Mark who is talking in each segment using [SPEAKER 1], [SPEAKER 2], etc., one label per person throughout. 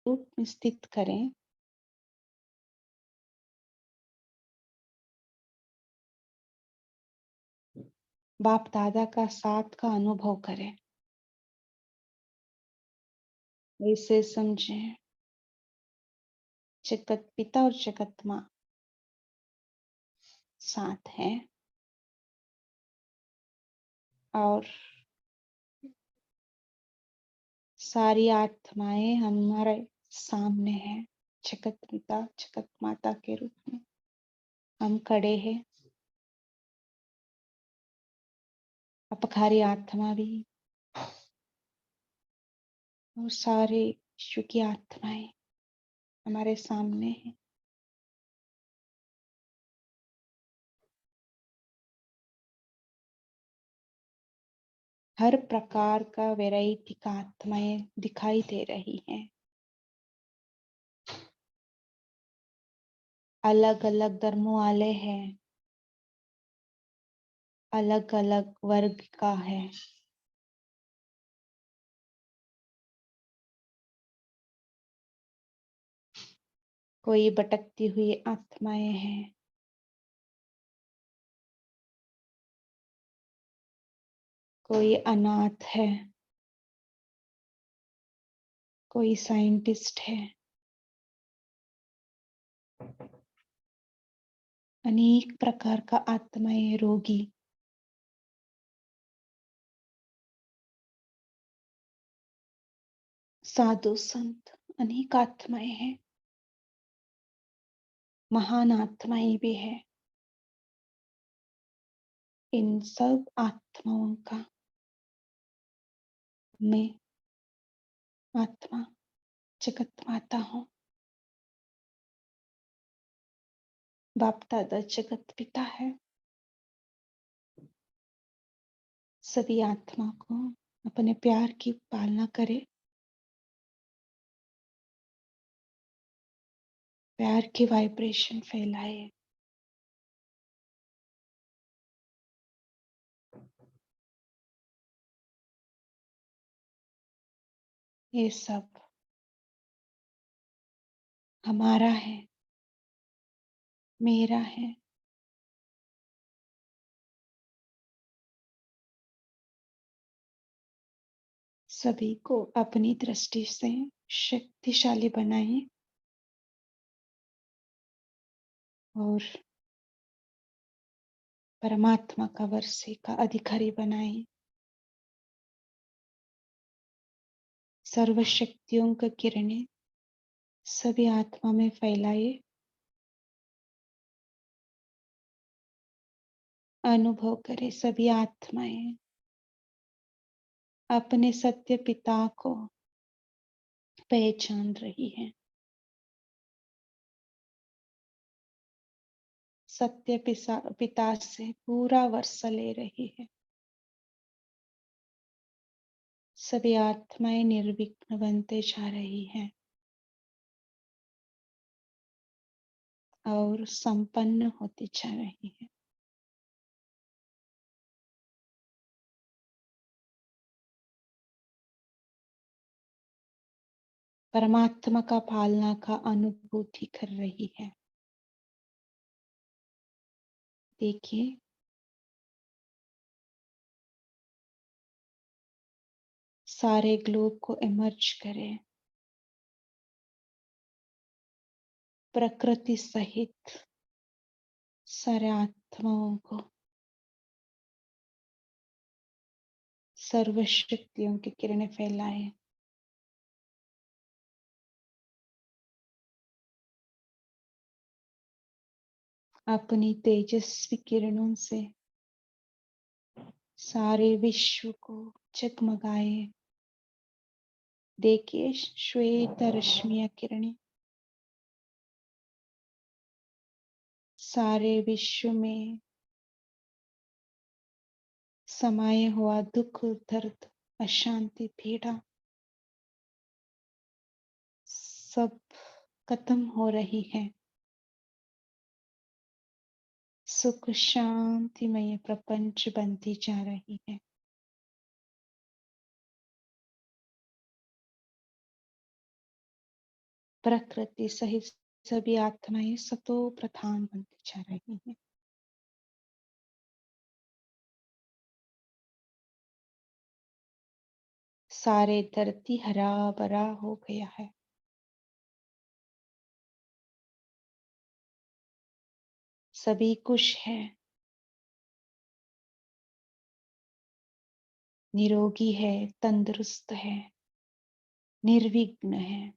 [SPEAKER 1] रूप में स्थित करें। बाप दादा का साथ का अनुभव करें। ऐसे समझें जगत पिता और जगत माँ साथ है और सारी आत्माएं हमारे सामने हैं। जगत पिता जगत माता के रूप में हम खड़े हैं। अपखारी आत्मा भी और सारे विश्व की आत्माएं हमारे सामने हैं। हर प्रकार का वैरायटी का आत्माएं दिखाई दे रही हैं। अलग अलग धर्मों वाले हैं, अलग अलग वर्ग का है। कोई भटकती हुई आत्माएं हैं, कोई अनाथ है, कोई साइंटिस्ट है। अनेक प्रकार का आत्माएं, रोगी, साधु संत, अनेक आत्माएं हैं। महान आत्माएं भी है। इन सब आत्माओं का मैं आत्मा जगत माता हूँ। बाप दादा जगत पिता है। सभी आत्मा को अपने प्यार की पालना करे, प्यार की वाइब्रेशन फैलाए। ये सब हमारा है, मेरा है। सभी को अपनी दृष्टि से शक्तिशाली बनाएं और परमात्मा का वर्षे का अधिकारी बनाएं। सर्व शक्तियों का किरणें सभी आत्मा में फैलाए। अनुभव करें सभी आत्माएं अपने सत्य पिता को पहचान रही है। सत्य पिता से पूरा वर्षा ले रही है। सभी आत्माएं निर्विघ्न बनते जा रही हैं और संपन्न होती जा रही है। परमात्मा का पालना का अनुभूति कर रही है। देखिए सारे ग्लोब को इमर्ज करें, प्रकृति सहित सारे आत्माओं को सर्व शक्तियों की किरणें फैलाए। अपनी तेजस्वी किरणों से सारे विश्व को जगमगाए। देखिए श्वेत रश्मियां किरणें सारे विश्व में समाये हुआ दुख, दर्द, अशांति, पीड़ा सब खत्म हो रही है। सुख शांतिमय प्रपंच बनती जा रही है। प्रकृति सहित सभी आत्माएं सतो प्रधान बनती जा रही हैं। सारे धरती हरा भरा हो गया है। सभी खुश है, निरोगी है, तंदुरुस्त है, निर्विघ्न है।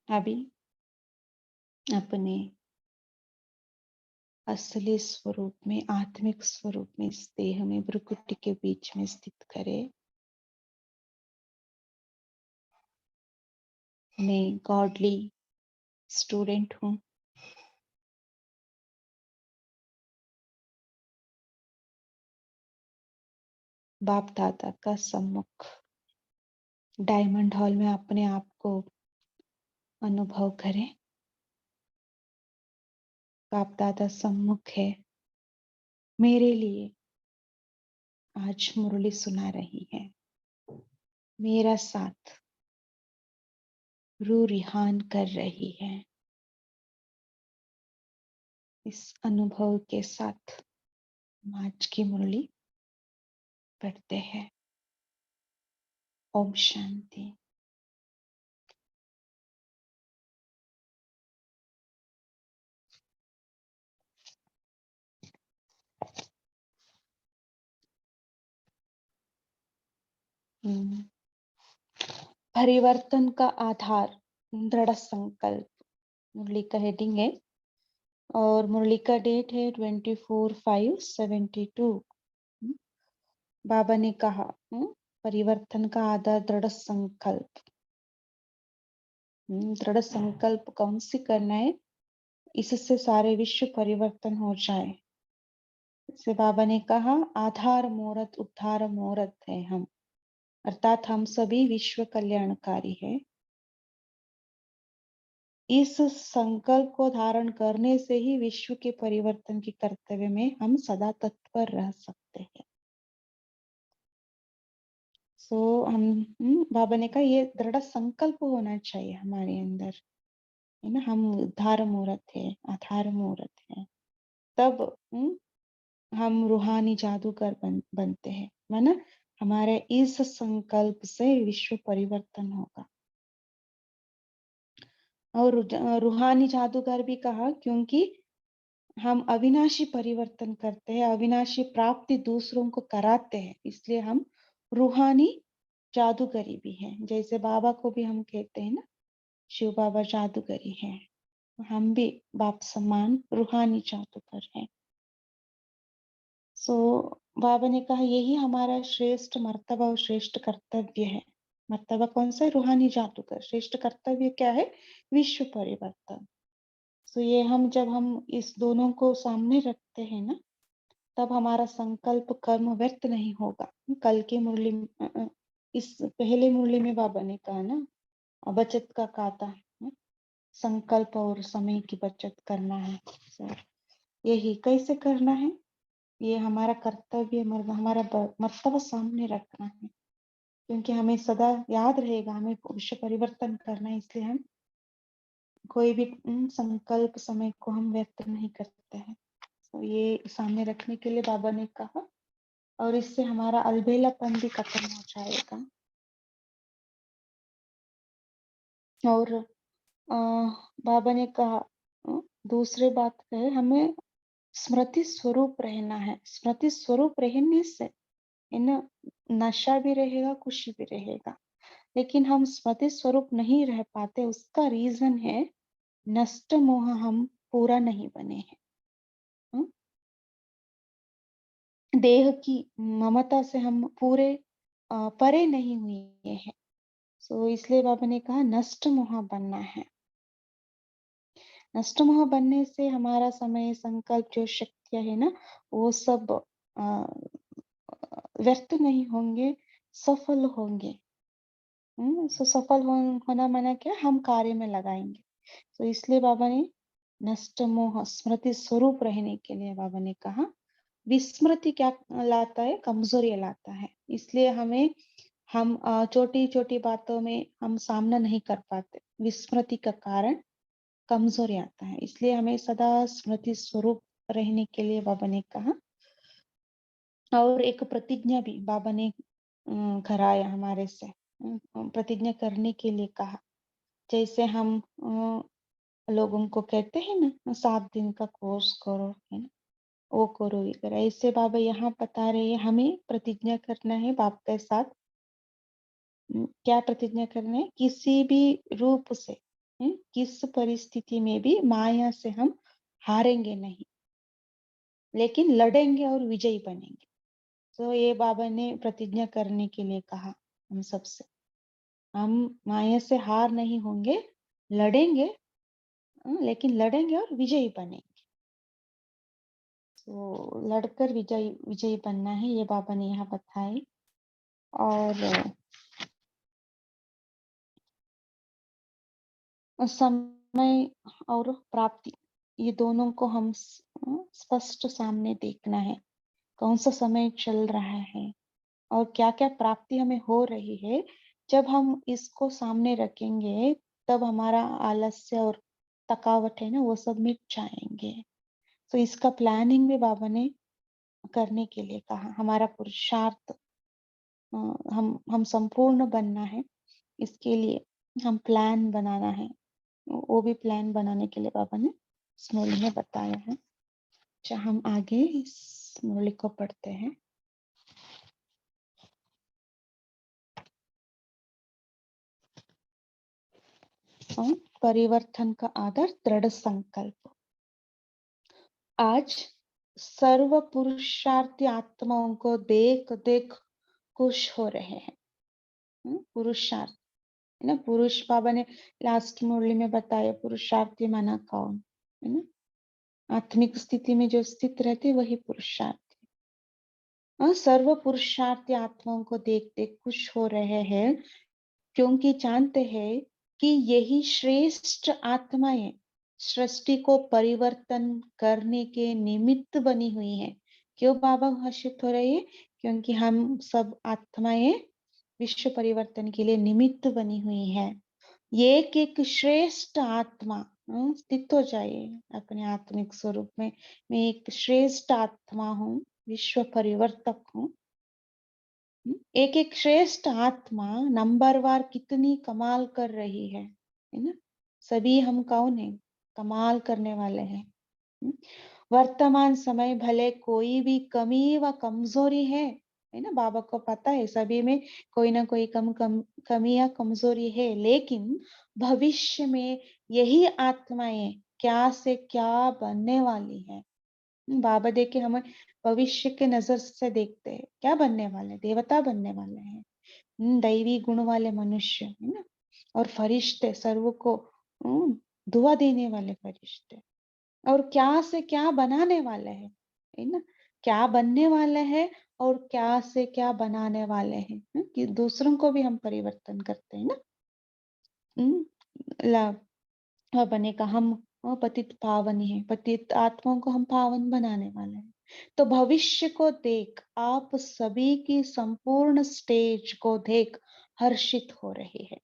[SPEAKER 1] अभी अपने असली स्वरूप में, आत्मिक स्वरूप में, इस देह में भ्रुकुटी के बीच में स्थित करें। मैं गॉडली स्टूडेंट हूँ। बाप दादा का सम्मुख डायमंड हॉल में अपने आप को अनुभव करें। बाप दादा सम्मुख है, मेरे लिए आज मुरली सुना रही है। मेरा साथ रू रिहान कर रही है। इस अनुभव के साथ हम आज की मुरली पढ़ते हैं। ओम शांति। परिवर्तन का आधार दृढ़ संकल्प, मुरली का हेडिंग है और मुरली का डेट है 24/5/72। बाबा ने कहा परिवर्तन का आधार दृढ़ संकल्प। दृढ़ संकल्प कौन सी करना है? इससे सारे विश्व परिवर्तन हो जाए। इससे बाबा ने कहा आधार मूर्त उद्धार मूर्त है हम, अर्थात हम सभी विश्व कल्याणकारी है। इस संकल्प को धारण करने से ही विश्व के परिवर्तन के कर्तव्य में हम सदा तत्पर रह सकते हैं। हम बाबा ने कहा ये दृढ़ संकल्प होना चाहिए हमारे अंदर, है ना। हम उद्धार मूर्त है, आधार मूर्त है, तब हम रूहानी जादूगर बनते हैं, माना हमारे इस संकल्प से विश्व परिवर्तन होगा। और रूहानी जादूगर भी कहा क्योंकि हम अविनाशी परिवर्तन करते हैं, अविनाशी प्राप्ति दूसरों को कराते हैं, इसलिए हम रूहानी जादूगरी भी है। जैसे बाबा को भी हम कहते हैं ना, शिव बाबा जादूगरी है, हम भी बाप समान रूहानी जादूगर हैं। बाबा ने कहा यही हमारा श्रेष्ठ मर्तबा और श्रेष्ठ कर्तव्य है। मर्तबा कौन सा है? रूहानी जादूगर। श्रेष्ठ कर्तव्य क्या है? विश्व परिवर्तन। ये जब हम इस दोनों को सामने रखते हैं ना, तब हमारा संकल्प कर्म व्यर्थ नहीं होगा। कल की मुरली इस पहले मुरली में बाबा ने कहा ना, बचत का खाता, संकल्प और समय की बचत करना है। यही कैसे करना है? ये हमारा कर्तव्य, हमारा मर्तबा सामने रखना है, क्योंकि हमें सदा याद रहेगा हमें विश्व परिवर्तन करना है। इसलिए हम कोई भी संकल्प समय को हम व्यक्त नहीं करते हैं। तो ये सामने रखने के लिए बाबा ने कहा, और इससे हमारा अलबेलापन भी खत्म हो जाएगा। और बाबा ने कहा दूसरी बात है, हमें स्मृति स्वरूप रहना है। स्मृति स्वरूप रहने से इन नशा भी रहेगा, खुशी भी रहेगा। लेकिन हम स्मृति स्वरूप नहीं रह पाते, उसका रीजन है नष्ट मोह, हम पूरा नहीं बने हैं। देह की ममता से हम पूरे परे नहीं हुए हैं। इसलिए बाबा ने कहा नष्ट मोह बनना है। नष्ट मोह बनने से हमारा समय, संकल्प, जो शक्तियां है ना, वो सब व्यर्थ नहीं होंगे, सफल होंगे। सफल होना माना क्या? हम कार्य में लगाएंगे। इसलिए बाबा ने नष्ट मोह स्मृति स्वरूप रहने के लिए बाबा ने कहा विस्मृति क्या लाता है? कमजोरी लाता है। इसलिए हम छोटी छोटी बातों में हम सामना नहीं कर पाते। विस्मृति का कारण कमजोरी आता है। इसलिए हमें सदा स्मृति स्वरूप रहने के लिए बाबा ने कहा। और एक प्रतिज्ञा भी बाबा ने कराया हमारे से। प्रतिज्ञा करने के लिए कहा। जैसे हम लोगों को कहते हैं ना, 7 दिन का कोर्स करो, है ना, वो करो, ये करो। ऐसे बाबा यहाँ बता रहे हैं हमें प्रतिज्ञा करना है बाप के साथ। क्या प्रतिज्ञा करना है? किसी भी रूप से, किस परिस्थिति में भी माया से हम हारेंगे नहीं, लेकिन लड़ेंगे और विजयी बनेंगे। तो ये बाबा ने प्रतिज्ञा करने के लिए कहा हम सबसे। हम माया से हार नहीं होंगे, लड़ेंगे, लेकिन लड़ेंगे और विजयी बनेंगे। तो लड़कर विजयी विजयी बनना है, ये बाबा ने यहाँ बताए। और समय और प्राप्ति, ये दोनों को हम स्पष्ट सामने देखना है। कौन सा समय चल रहा है और क्या क्या प्राप्ति हमें हो रही है। जब हम इसको सामने रखेंगे, तब हमारा आलस्य और थकावट है ना, वो सब मिट जाएंगे। तो इसका प्लानिंग भी बाबा ने करने के लिए कहा। हमारा पुरुषार्थ हम संपूर्ण बनना है, इसके लिए हम प्लान बनाना है। वो भी प्लान बनाने के लिए बाबा ने इस मुरली में बताया है। अच्छा, हम आगे इस मुरली को पढ़ते हैं। परिवर्तन का आधार दृढ़ संकल्प। आज सर्व पुरुषार्थी आत्माओं को देख देख खुश हो रहे हैं। पुरुषार्थ है ना, पुरुष बाबा ने लास्ट मुरली में बताया पुरुषार्थी माना कौन है ना, आत्मिक स्थिति में जो स्थित रहते वही पुरुषार्थी। सर्व पुरुषार्थी आत्माओं को देख देख खुश हो रहे हैं, क्योंकि जानते हैं कि यही श्रेष्ठ आत्माएं सृष्टि को परिवर्तन करने के निमित्त बनी हुई है। क्यों बाबा हर्षित हो रहे हैं? क्योंकि हम सब आत्माएं विश्व परिवर्तन के लिए निमित्त बनी हुई है। एक एक श्रेष्ठ आत्मा स्थित हो जाए अपने आत्मिक स्वरूप में। मैं एक श्रेष्ठ आत्मा हूँ, विश्व परिवर्तक हूँ। एक एक श्रेष्ठ आत्मा नंबरवार कितनी कमाल कर रही है ना। सभी हम कौन है? कमाल करने वाले हैं। वर्तमान समय भले कोई भी कमी व कमजोरी है ना, बाबा को पता है सभी में कोई ना कोई कमी या कमजोरी है, लेकिन भविष्य में यही आत्माएं क्या से क्या बनने वाली है। बाबा देखे हमें भविष्य के नजर से देखते हैं, क्या बनने वाले? देवता बनने वाले हैं, दैवी गुण वाले मनुष्य है ना, और फरिश्ते, सर्व को दुआ देने वाले फरिश्ते। और क्या से क्या बनाने वाले हैं, है ना, क्या बनने वाले हैं और क्या से क्या बनाने वाले हैं, कि दूसरों को भी हम परिवर्तन करते हैं ना। बने का हम पतित पावन है, पतित आत्माओं को हम पावन बनाने वाले हैं। तो भविष्य को देख आप सभी की संपूर्ण स्टेज को देख हर्षित हो रही है।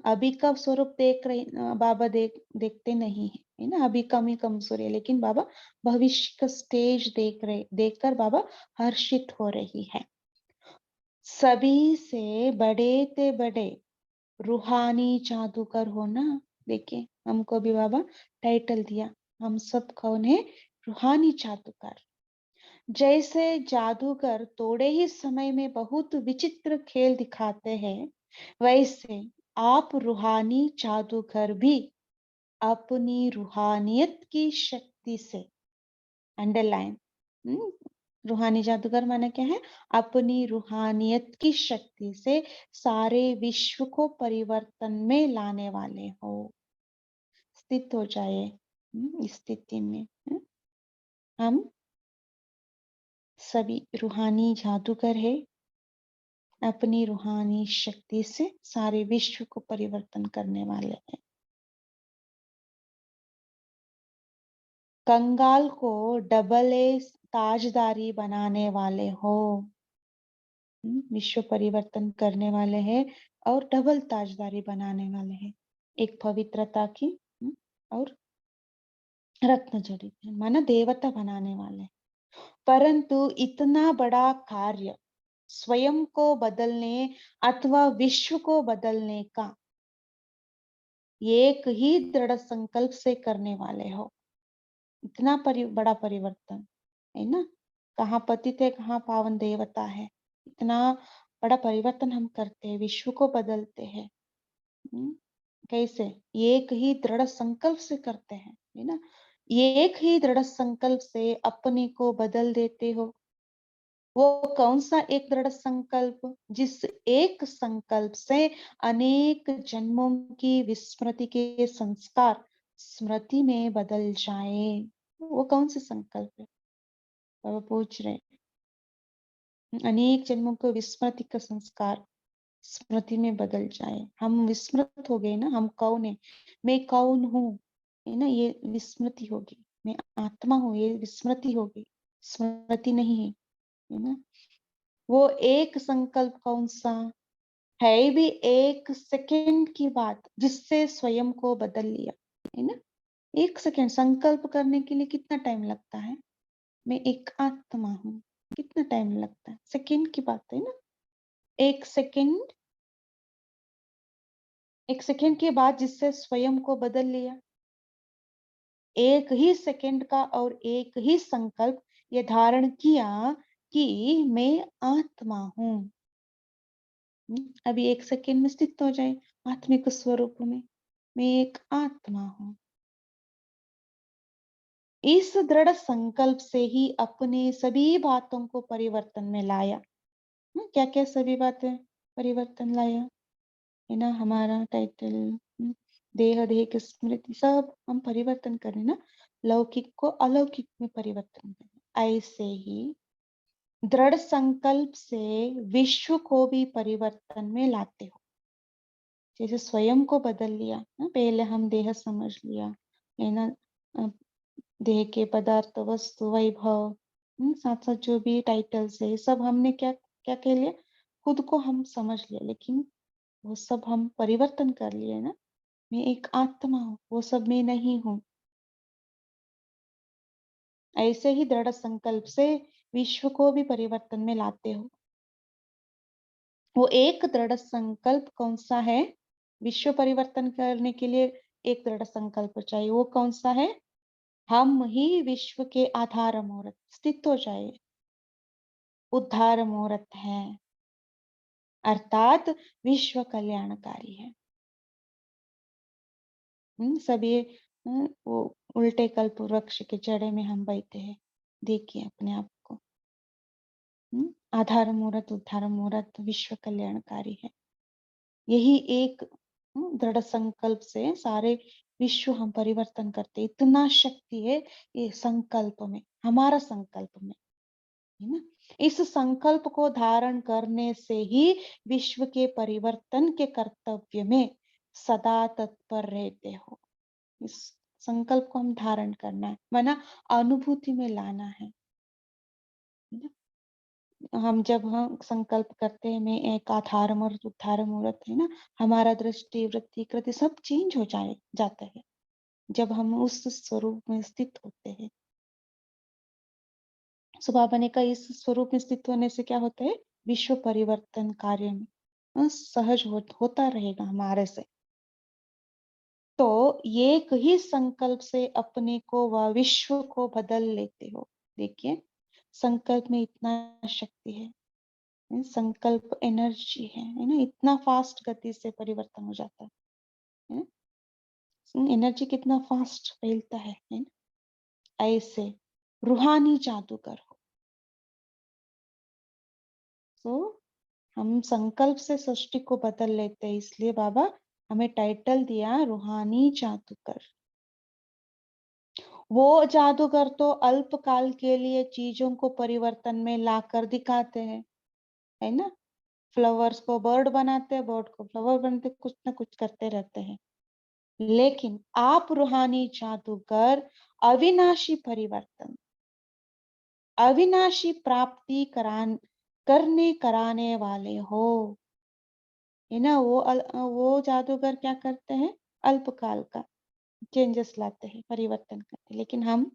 [SPEAKER 1] अभी का स्वरूप देख रहे बाबा देखते नहीं है ना, अभी कमी कमजोरी है, लेकिन बाबा भविष्य का स्टेज देखकर बाबा हर्षित हो रही है। सभी से बड़े ते बड़े रूहानी जादूगर हो ना। देखिए हमको भी बाबा टाइटल दिया, हम सब कौन है? रूहानी जादूगर। जैसे जादूगर थोड़े ही समय में बहुत विचित्र खेल दिखाते हैं, वैसे आप रूहानी जादूगर भी अपनी रूहानियत की शक्ति से, अंडरलाइन, रूहानी जादूगर माना क्या है? अपनी रूहानियत की शक्ति से सारे विश्व को परिवर्तन में लाने वाले हो। स्थित हो जाए इस स्थिति में। हम सभी रूहानी जादूगर है, अपनी रूहानी शक्ति से सारे विश्व को परिवर्तन करने वाले हैं। कंगाल को ताजदारी बनाने वाले हो। विश्व परिवर्तन करने वाले हैं और डबल ताजदारी बनाने वाले हैं। एक पवित्रता की और रत्न जड़ित है, माना देवता बनाने वाले। परंतु इतना बड़ा कार्य स्वयं को बदलने अथवा विश्व को बदलने का एक ही दृढ़ संकल्प से करने वाले हो। इतना बड़ा परिवर्तन है ना, कहाँ पतित है कहाँ पावन देवता है। इतना बड़ा परिवर्तन हम करते हैं, विश्व को बदलते हैं। कैसे? एक ही दृढ़ संकल्प से करते हैं, है ना। एक ही दृढ़ संकल्प से अपने को बदल देते हो। वो कौन सा एक दृढ़ संकल्प? जिस एक संकल्प से अनेक जन्मों की विस्मृति के संस्कार स्मृति में बदल जाए। वो कौन से संकल्प है? बाबा पूछ रहे हैं। अनेक जन्मों को विस्मृति का संस्कार स्मृति में बदल जाए। हम विस्मृत हो गए ना, हम कौन है, मैं कौन हूँ, है ना, ये विस्मृति होगी। मैं आत्मा हूँ, ये विस्मृति होगी, स्मृति नहीं है ना। वो एक संकल्प कौन सा है? भी एक सेकंड की बात, जिससे स्वयं को बदल लिया, है ना। एक सेकंड संकल्प करने के लिए कितना टाइम लगता है? मैं एक आत्मा हूँ, कितना टाइम लगता है? सेकंड की बात है ना। एक सेकंड, एक सेकंड के बाद जिससे स्वयं को बदल लिया। एक ही सेकंड का और एक ही संकल्प ये धारण किया कि मैं आत्मा हूँ। अभी एक सेकंड में स्थित हो जाए आत्मिक स्वरूप में, मैं एक आत्मा हूँ। इस दृढ़ संकल्प से ही अपने सभी बातों को परिवर्तन में लाया। क्या क्या सभी बातें परिवर्तन लाया, है ना। हमारा टाइटल, देह देह की स्मृति, सब हम परिवर्तन करें ना। लौकिक को अलौकिक में परिवर्तन करें। ऐसे ही दृढ़ संकल्प से विश्व को भी परिवर्तन में लाते हो। जैसे स्वयं को बदल लिया ना, पहले हम देह समझ लिया, है ना। अ, देह के पदार्थ वस्तु वैभव, साथ साथ जो भी टाइटल्स है सब हमने क्या क्या कह लिया, खुद को हम समझ लिया, लेकिन वो सब हम परिवर्तन कर लिए ना। मैं एक आत्मा हूँ, वो सब मैं नहीं हूँ। ऐसे ही दृढ़ संकल्प से विश्व को भी परिवर्तन में लाते हो। वो एक दृढ़ संकल्प कौन सा है? विश्व परिवर्तन करने के लिए एक दृढ़ संकल्प चाहिए। वो कौन सा है? हम ही विश्व के आधार मूर्त स्थित हो जाए, उद्धार मूर्त है, अर्थात विश्व कल्याणकारी है। सभी वो उल्टे कल्प वृक्ष के जड़े में हम बैठे हैं। देखिए अपने आप को। आधार मूर्त उद्धार मूर्त विश्व कल्याणकारी है। यही एक दृढ़ संकल्प से सारे विश्व हम परिवर्तन करते। इतना शक्ति है ये संकल्प में, हमारा संकल्प में, है ना। इस संकल्प को धारण करने से ही विश्व के परिवर्तन के कर्तव्य में सदा तत्पर रहते हो। इस संकल्प को हम धारण करना है, माना अनुभूति में लाना है ना। हम जब हम संकल्प करते हैं, मैं एक आधार मूर्त उद्धार मूर्त, है ना, हमारा दृष्टि वृत्ति कृति सब चेंज हो जाता है जब हम उस स्वरूप में स्थित होते हैं। सो बाबा ने कहा इस स्वरूप में स्थित होने से क्या होता है? विश्व परिवर्तन कार्य में सहज होता रहेगा हमारे से। तो एक ही संकल्प से अपने को व विश्व को बदल लेते हो। देखिए संकल्प में इतना शक्ति है, संकल्प एनर्जी है ना। इतना फास्ट गति से परिवर्तन हो जाता है। एनर्जी कितना फास्ट फैलता है ना। ऐसे रूहानी जादूगर हो। तो हम संकल्प से सृष्टि को बदल लेते हैं, इसलिए बाबा हमें टाइटल दिया रूहानी जादूगर। वो जादूगर तो अल्पकाल के लिए चीजों को परिवर्तन में लाकर दिखाते हैं, है ना। फ्लावर्स को बर्ड बनाते हैं, बर्ड को फ्लावर बनते, कुछ ना कुछ करते रहते हैं। लेकिन आप रूहानी जादूगर अविनाशी परिवर्तन, अविनाशी प्राप्ति करने कराने वाले हो। है ना? वो जादूगर क्या करते हैं? अल्पकाल का चेंजेस लाते हैं, परिवर्तन करते हैं। लेकिन हम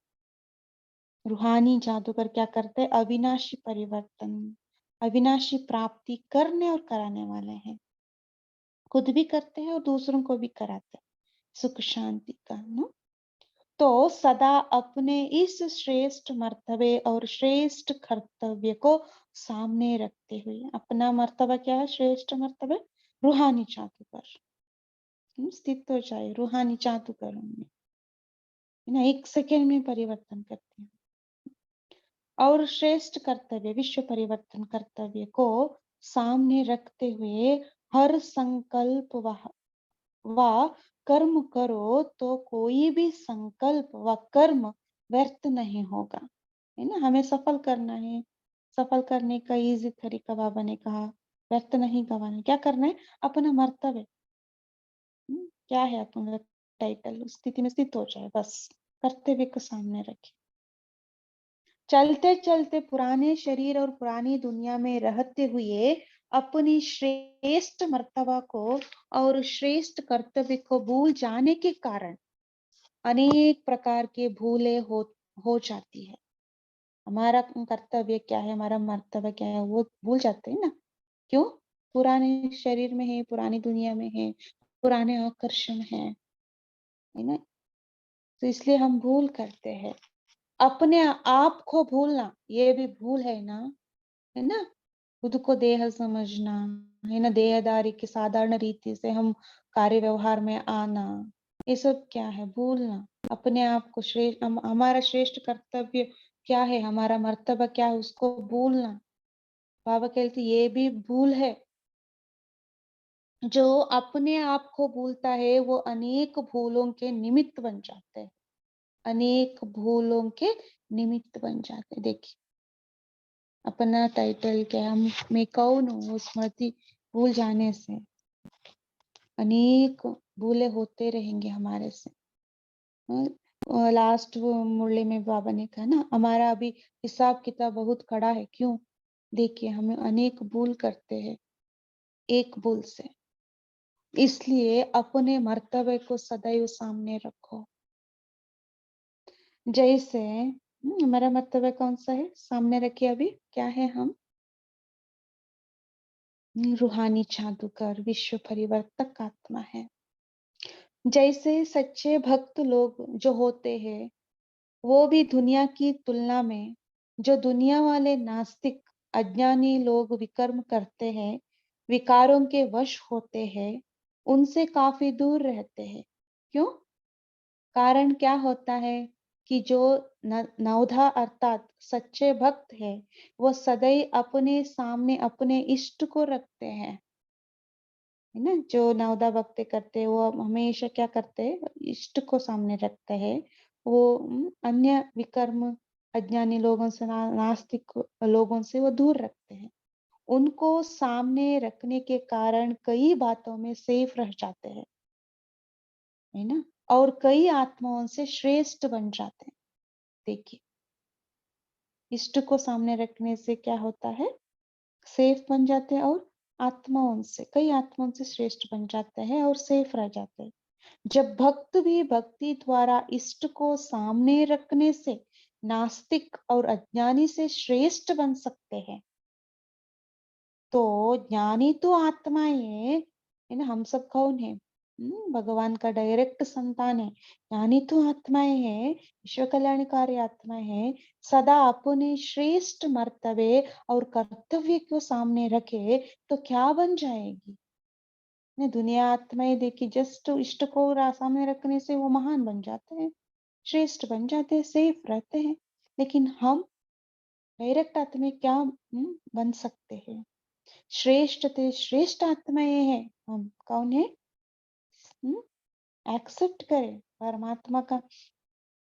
[SPEAKER 1] रूहानी जादूगर क्या करते हैं? अविनाशी परिवर्तन, अविनाशी प्राप्ति करने और कराने वाले हैं। खुद भी करते हैं और दूसरों को भी कराते हैं, सुख शांति का ना। तो सदा अपने इस श्रेष्ठ मर्तबे और श्रेष्ठ कर्तव्य को सामने रखते हुए, अपना मर्तबा क्या है? श्रेष्ठ मर्तबे रूहानी जादूगर स्थित हो जाए, रूहानी जादूगरों में, है ना? एक सेकेंड में परिवर्तन करते हैं। और श्रेष्ठ कर्तव्य, विश्व परिवर्तन कर्तव्य को सामने रखते हुए हर संकल्प व कर्म करो तो कोई भी संकल्प व कर्म व्यर्थ नहीं होगा। है ना? हमें सफल करना है। सफल करने का इजी तरीका बाबा ने कहा, व्यर्थ नहीं गवाना। क्या करना है? अपना मर्तव्य क्या है अपना टाइटल, उस स्थिति में स्थित हो जाए, बस कर्तव्य को सामने रखे। चलते चलते पुराने शरीर और पुरानी दुनिया में रहते हुए अपनी श्रेष्ठ मर्तबा को और श्रेष्ठ कर्तव्य को भूल जाने के कारण अनेक प्रकार के भूले हो जाती है। हमारा कर्तव्य क्या है, हमारा मर्तबा क्या है, वो भूल जाते हैं ना। क्यों? पुराने शरीर में है, पुरानी दुनिया में है, पुराने आकर्षण है ना। तो इसलिए हम भूल करते हैं। अपने आप को भूलना ये भी भूल है ना, है ना। खुद को देह समझना, है ना, देहदारी की साधारण रीति से हम कार्य व्यवहार में आना, ये सब क्या है? भूलना। अपने आप को श्रेष्ठ, हमारा श्रेष्ठ कर्तव्य क्या है, हमारा मर्तबा क्या है, उसको भूलना। बाबा कहते ये भी भूल है। जो अपने आप को भूलता है वो अनेक भूलों के निमित्त बन जाते हैं, अनेक भूलों के निमित्त बन जाते हैं। देखिए अपना टाइटल क्या है, मैं कौन हूँ, स्मृति भूल जाने से अनेक भूले होते रहेंगे हमारे से। लास्ट मुरली में बाबा ने कहा ना, हमारा अभी हिसाब किताब बहुत कड़ा है। क्यों? देखिए हमें अनेक भूल करते हैं एक भूल से। इसलिए अपने मर्तबे को सदैव सामने रखो। जैसे हमारा मर्तबा कौन सा है? सामने रखिए। अभी क्या है हम? रूहानी जादूगर, विश्व परिवर्तक आत्मा है। जैसे सच्चे भक्त लोग जो होते हैं वो भी दुनिया की तुलना में, जो दुनिया वाले नास्तिक अज्ञानी लोग विकर्म करते हैं, विकारों के वश होते हैं, उनसे काफी दूर रहते हैं। क्यों? कारण क्या होता है कि जो नवधा अर्थात सच्चे भक्त है वो सदैव अपने सामने अपने इष्ट को रखते हैं। है ना? जो नवदा भक्ति करते हैं वो हमेशा क्या करते हैं? इष्ट को सामने रखते हैं। वो अन्य विकर्म अज्ञानी लोगों से, नास्तिक लोगों से वो दूर रखते हैं। उनको सामने रखने के कारण कई बातों में सेफ रह जाते हैं, है ना, और कई आत्माओं से श्रेष्ठ बन जाते हैं। देखिए इष्ट को सामने रखने से क्या होता है? सेफ बन जाते हैं और आत्माओं से, कई आत्माओं से श्रेष्ठ बन जाते हैं और सेफ रह जाते हैं। जब भक्त भी भक्ति द्वारा इष्ट को सामने रखने से नास्तिक और अज्ञानी से श्रेष्ठ बन सकते हैं, तो ज्ञानी तो आत्माएं है ना। हम सब कौन है? भगवान का डायरेक्ट संतान है। ज्ञानी तो आत्माएं हैं, विश्व कल्याणकारी आत्माएं हैं। सदा अपने श्रेष्ठ मर्तबे और कर्तव्य को सामने रखे तो क्या बन जाएगी? ने दुनिया आत्माएं देखी, जस्ट इष्ट को सामने रखने से वो महान बन जाते हैं, श्रेष्ठ बन जाते हैं, सेफ रहते हैं। लेकिन हम डायरेक्ट आत्मा क्या बन सकते हैं? श्रेष्ठ थे, श्रेष्ठ आत्माएं हैं। हम कौन है? एक्सेप्ट करें, परमात्मा का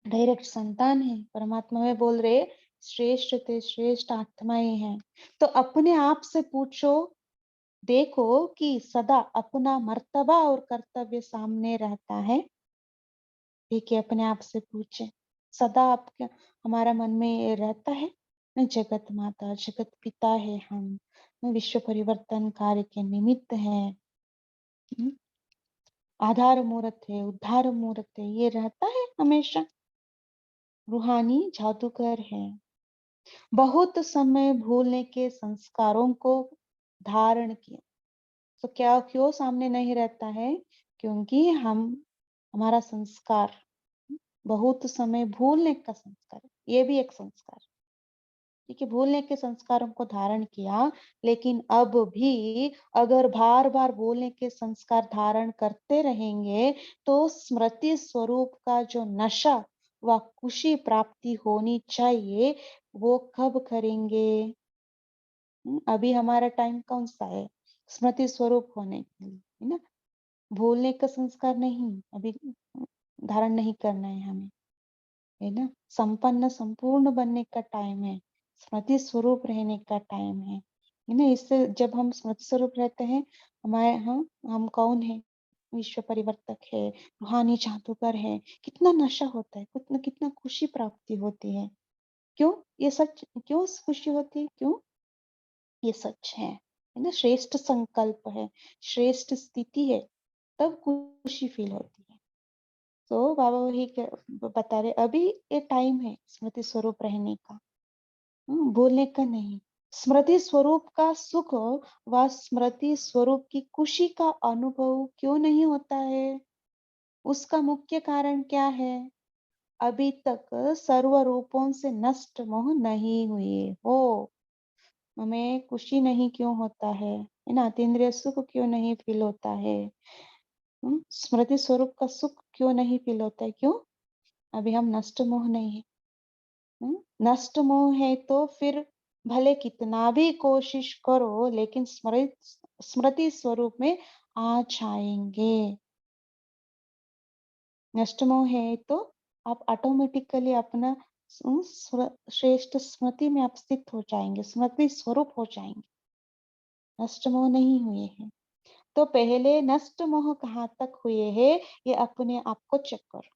[SPEAKER 1] डायरेक्ट संतान है। परमात्मा में बोल रहे श्रेष्ठ थे, श्रेष्ठ आत्माएं हैं। तो अपने आप से पूछो, देखो कि सदा अपना मर्तबा और कर्तव्य सामने रहता है। देखिए अपने आप से पूछे, सदा आपके हमारा मन में ये रहता है? जगत माता, जगत पिता है हम, विश्व परिवर्तन कार्य के निमित्त हैं। हुँ, आधार मूरत है, उद्धार मूरत है, ये रहता है हमेशा। रूहानी जादूगर है। बहुत समय भूलने के संस्कारों को धारण किया। तो क्या क्यों सामने नहीं रहता है? क्योंकि हम हमारा संस्कार बहुत समय भूलने का संस्कार है, ये भी एक संस्कार है। ठीक है, भूलने के संस्कारों को धारण किया, लेकिन अब भी अगर बार-बार भूलने के संस्कार धारण करते रहेंगे, तो स्मृति स्वरूप का जो नशा व खुशी प्राप्ति होनी चाहिए, वो कब करेंगे? अभी हमारा टाइम कौन-सा है? स्मृति स्वरूप होने के लिए, है ना? भूलने का संस्कार नहीं, अभी धारण नहीं करना है हमें, है ना? संपन्न संपूर्ण बनने का टाइम है, स्मृति स्वरूप रहने का टाइम है ना? इससे जब हम स्मृति स्वरूप रहते हैं, हमारे हम कौन हैं? विश्व परिवर्तक है, रूहानी जादूगर है, कितना नशा होता है, कितना कितना खुशी प्राप्ति होती है। क्यों? ये सच क्यों खुशी होती है? क्यों? ये सच है ना? श्रेष्ठ संकल्प है, श्रेष्ठ स्थिति है, तब खुशी फील होती है। तो बाबा वही बता रहे अभी ये टाइम है स्मृति स्वरूप रहने का, भूलने का नहीं। स्मृति स्वरूप का सुख व स्मृति स्वरूप की खुशी का अनुभव क्यों नहीं होता है? उसका मुख्य कारण क्या है? अभी तक सर्व रूपों से नष्ट मोह नहीं हुए हो। हमें खुशी नहीं क्यों होता है ना? अतीन्द्रिय सुख क्यों नहीं फील होता है? स्मृति स्वरूप का सुख क्यों नहीं फील होता है? क्यों? अभी हम नष्ट मोह नहीं है। नष्ट मोह है तो फिर भले कितना भी कोशिश करो, लेकिन स्मृति स्वरूप में आ जाएंगे। नष्ट मोह है तो आप ऑटोमेटिकली अपना श्रेष्ठ स्मृति में आप स्थित हो जाएंगे, स्मृति स्वरूप हो जाएंगे। नष्ट मोह नहीं हुए हैं। तो पहले नष्ट मोह कहाँ तक हुए हैं, ये अपने आप को चेक करो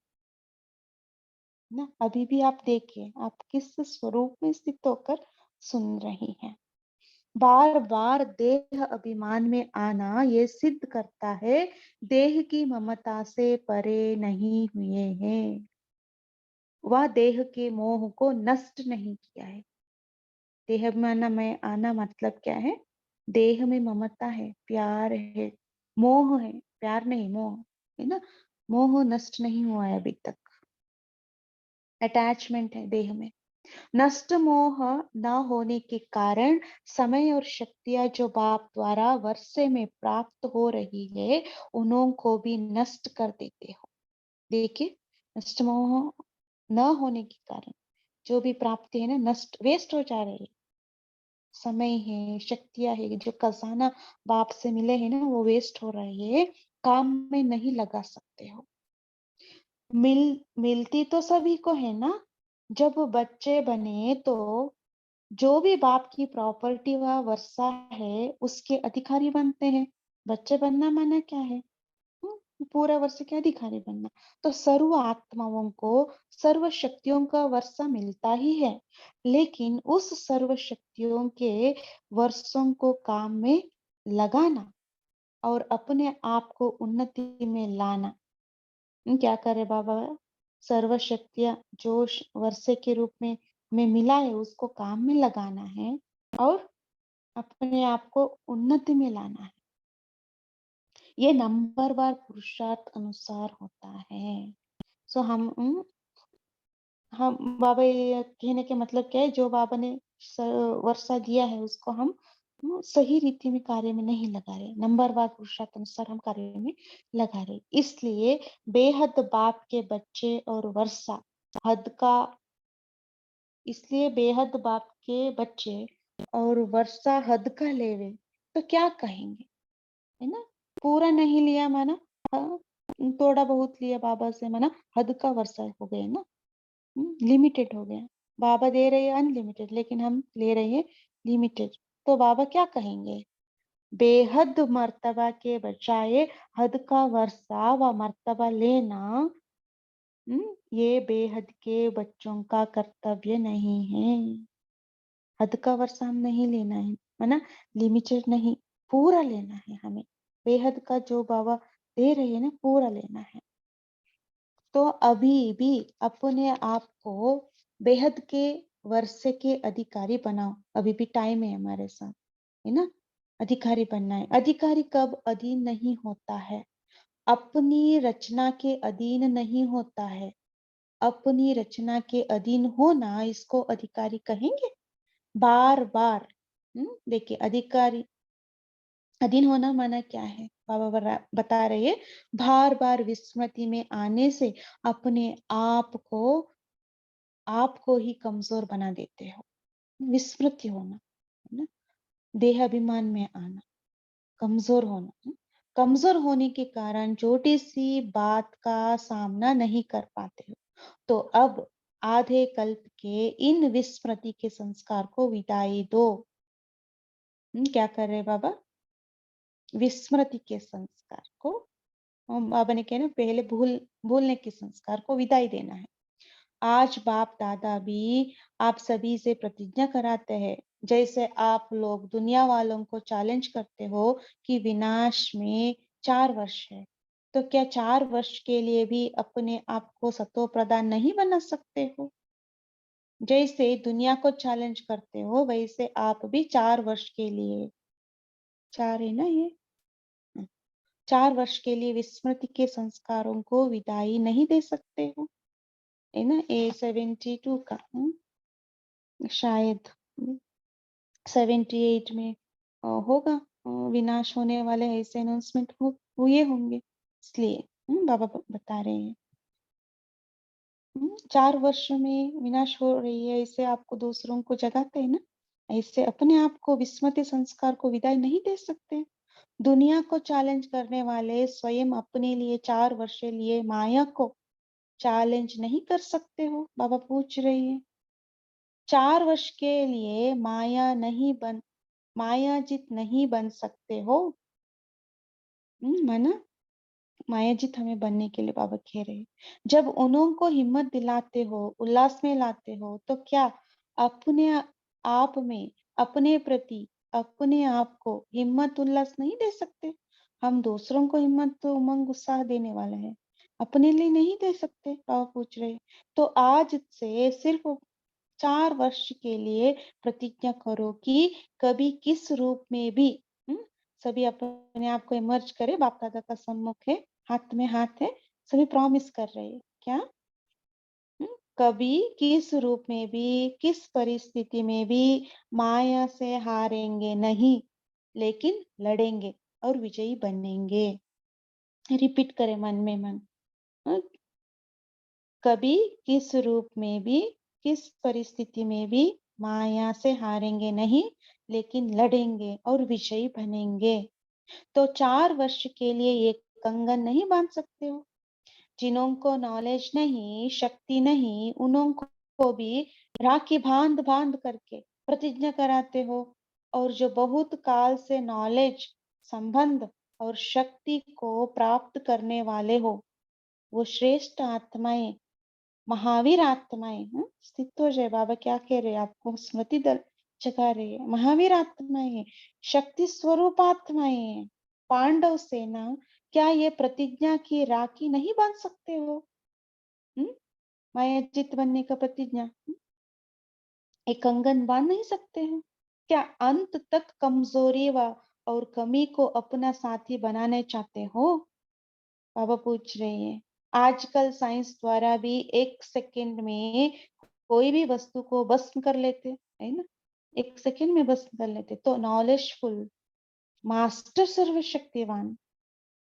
[SPEAKER 1] ना। अभी भी आप देखिए, आप किस स्वरूप में स्थित होकर सुन रही हैं। बार बार देह अभिमान में आना ये सिद्ध करता है देह की ममता से परे नहीं हुए हैं, वह देह के मोह को नष्ट नहीं किया है। देह अभिमान में आना मतलब क्या है? देह में ममता है, प्यार है, मोह है, प्यार नहीं मोह, है ना? मोह नष्ट नहीं हुआ है अभी तक, अटैचमेंट है देह में। नष्ट मोह न होने के कारण समय और शक्तियां जो बाप द्वारा वर्षे में प्राप्त हो रही है, उन्हों को भी नष्ट कर देते हो। देखिए, नष्ट मोह न होने के कारण जो भी प्राप्ति है ना, नष्ट वेस्ट हो जा रही है। समय है, शक्तियां है, जो खजाना बाप से मिले हैं ना, वो वेस्ट हो रही है, काम में नहीं लगा सकते हो। मिलती तो सभी को है ना। जब बच्चे बने तो जो भी बाप की प्रॉपर्टी व वर्षा है, उसके अधिकारी बनते हैं। बच्चे बनना माना क्या है? पूरा वर्ष के अधिकारी बनना। तो सर्व आत्माओं को सर्व शक्तियों का वर्षा मिलता ही है, लेकिन उस सर्व शक्तियों के वर्षों को काम में लगाना और अपने आप को उन्नति में लाना। क्या करे बाबा? सर्व शक्तियां जो वर्षे के रूप में हमें मिला है, उसको काम में लगाना है और अपने आप को उन्नति में लाना है। ये नंबरवार पुरुषार्थ अनुसार होता है। सो हम बाबा ये कहने के मतलब क्या है, जो बाबा ने वर्षा दिया है उसको हम सही रीति में कार्य में नहीं लगा रहे, नंबरवार पुरुषार्थ अनुसार हम कार्य में लगा रहे। इसलिए बेहद बाप के बच्चे और वर्षा हद का इसलिए बेहद बाप के बच्चे और वर्षा हद का लेवे, तो क्या कहेंगे, है ना? पूरा नहीं लिया माना, हाँ, थोड़ा बहुत लिया बाबा से माना हद का वर्षा हो गया ना, लिमिटेड हो गया। बाबा दे रहे हैं अनलिमिटेड, लेकिन हम ले रहे हैं लिमिटेड। तो बाबा क्या कहेंगे? बेहद मर्तबा के बजाय हद का वर्षा व मर्तबा लेना, ये बेहद के बच्चों का कर्तव्य नहीं है। हद का वर्षा हम नहीं लेना है ना, लिमिटेड नहीं, पूरा लेना है हमें। बेहद का जो बाबा दे रहे हैं ना, पूरा लेना है। तो अभी भी अपने आप को बेहद के वर्षे के अधिकारी बनाओ। अभी भी टाइम है हमारे साथ, है ना? अधिकारी बनना है। अधिकारी कब अधीन नहीं होता है? अपनी रचना के अधीन नहीं होता है। अपनी रचना के अधीन होना, इसको अधिकारी कहेंगे? बार बार देखिए, अधिकारी अधीन होना माना क्या है? बाबा बता रहे हैं, बार बार विस्मृति में आने से अपने आप को ही कमजोर बना देते हो। विस्मृति होना, है ना? देह अभिमान में आना, कमजोर होना, कमजोर होने के कारण छोटी सी बात का सामना नहीं कर पाते हो। तो अब आधे कल्प के इन विस्मृति के संस्कार को विदाई दो। क्या कर रहे बाबा? विस्मृति के संस्कार को, बाबा ने कहा ना, पहले भूलने के संस्कार को विदाई देना है। आज बाप दादा भी आप सभी से प्रतिज्ञा कराते हैं, जैसे आप लोग दुनिया वालों को चैलेंज करते हो कि विनाश में 4 वर्ष है, तो क्या 4 वर्ष के लिए भी अपने आप को सतो प्रधान नहीं बना सकते हो? जैसे दुनिया को चैलेंज करते हो, वैसे आप भी 4 वर्ष के लिए, 4 है ना ये, 4 वर्ष के लिए विस्मृति के संस्कारों को विदाई नहीं दे सकते हो, है ना? A72 का शायद 78 में होगा, विनाश होने वाले ऐसे अनाउंसमेंट हुए होंगे, इसलिए बाबा बता रहे हैं। 4 वर्ष में विनाश हो रही है, ऐसे आपको दूसरों को जगाते हैं ना, ऐसे अपने आप को विस्मृति संस्कार को विदाई नहीं दे सकते। दुनिया को चैलेंज करने वाले स्वयं अपने लिए 4 वर्ष लिए माया को चैलेंज नहीं कर सकते हो? बाबा पूछ रही है। 4 वर्ष के लिए मायाजित नहीं बन सकते हो। माना मायाजित हमें बनने के लिए बाबा कह रहे हैं। जब उन्हों को हिम्मत दिलाते हो, उल्लास में लाते हो, तो क्या अपने आप में, अपने प्रति, अपने आप को हिम्मत उल्लास नहीं दे सकते? हम दूसरों को हिम्मत तो उमंग उत्साह देने वाले हैं, अपने लिए नहीं दे सकते? बाबा पूछ रहे हैं। तो आज से सिर्फ 4 वर्ष के लिए प्रतिज्ञा करो कि कभी किस रूप में भी हम्म, सभी अपने आप को इमर्ज करे, बाप दादा का सम्मुख है, हाथ में हाथ है, सभी प्रॉमिस कर रहे हैं क्या? कभी किस रूप में भी, किस परिस्थिति में भी माया से हारेंगे नहीं, लेकिन लड़ेंगे और विजयी बनेंगे। रिपीट करें मन में मन। हाँ, कभी किस रूप में भी, किस परिस्थिति में भी माया से हारेंगे नहीं, लेकिन लड़ेंगे और विजयी बनेंगे। तो 4 वर्ष के लिए ये कंगन नहीं बांध सकते हो? जिन्हों को नॉलेज नहीं, शक्ति नहीं, उन्हों को भी राखी बांध बांध करके प्रतिज्ञा कराते हो। और जो बहुत काल से नॉलेज, संबंध और शक्ति को प्राप्त करने वाले हो, वो श्रेष्ठ आत्माएं, महावीर आत्माएं स्थित हो जाए। बाबा क्या कह रहे हैं? आपको स्मृति दल जगा रहे हैं। महावीर आत्माएं, शक्ति स्वरूप आत्माएं, पांडव सेना, क्या ये प्रतिज्ञा की राखी नहीं बांध सकते हो? मायाजित बनने का प्रतिज्ञा, एक कंगन बांध नहीं सकते हो क्या? अंत तक कमजोरी और कमी को अपना साथी बनाने चाहते हो? बाबा पूछ रहे हैं। आजकल साइंस द्वारा भी 1 सेकंड में कोई भी वस्तु को भस्म कर लेते, है ना? 1 सेकंड में भस्म कर लेते। तो नॉलेजफुल मास्टर सर्वशक्तिवान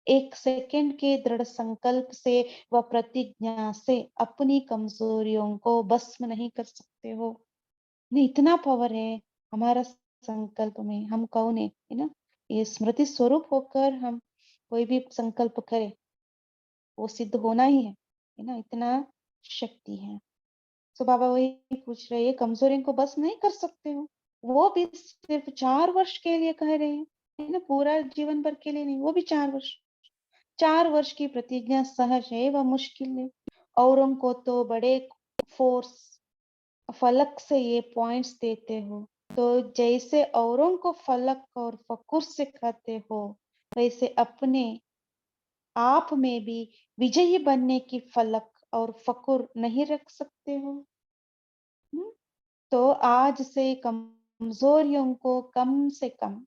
[SPEAKER 1] 1 सेकंड के दृढ़ संकल्प से व प्रतिज्ञा से अपनी कमजोरियों को भस्म नहीं कर सकते हो। नहीं, इतना पावर है हमारा संकल्प में। हम कौन है ना? ये स्मृति स्वरूप होकर हम कोई भी संकल्प करें, वो सिद्ध होना ही है ना? इतना शक्ति है। तो बाबा वही पूछ रहे हैं, कमजोरियों को बस नहीं कर सकते हो? वो भी सिर्फ 4 वर्ष के लिए कह रहे हैं, है ना? पूरा जीवन भर के लिए नहीं, वो भी 4 वर्ष। 4 वर्ष की प्रतिज्ञा सहज है व मुश्किल है। औरों को तो बड़े फोर्स, फलक से ये पॉइंट्स देते हो, तो जैसे औरों को फलक और फकुर सिखाते हो, वैसे अपने आप में भी विजयी बनने की फलक और फकुर नहीं रख सकते हो? हुँ? तो आज से कमजोरियों को कम से कम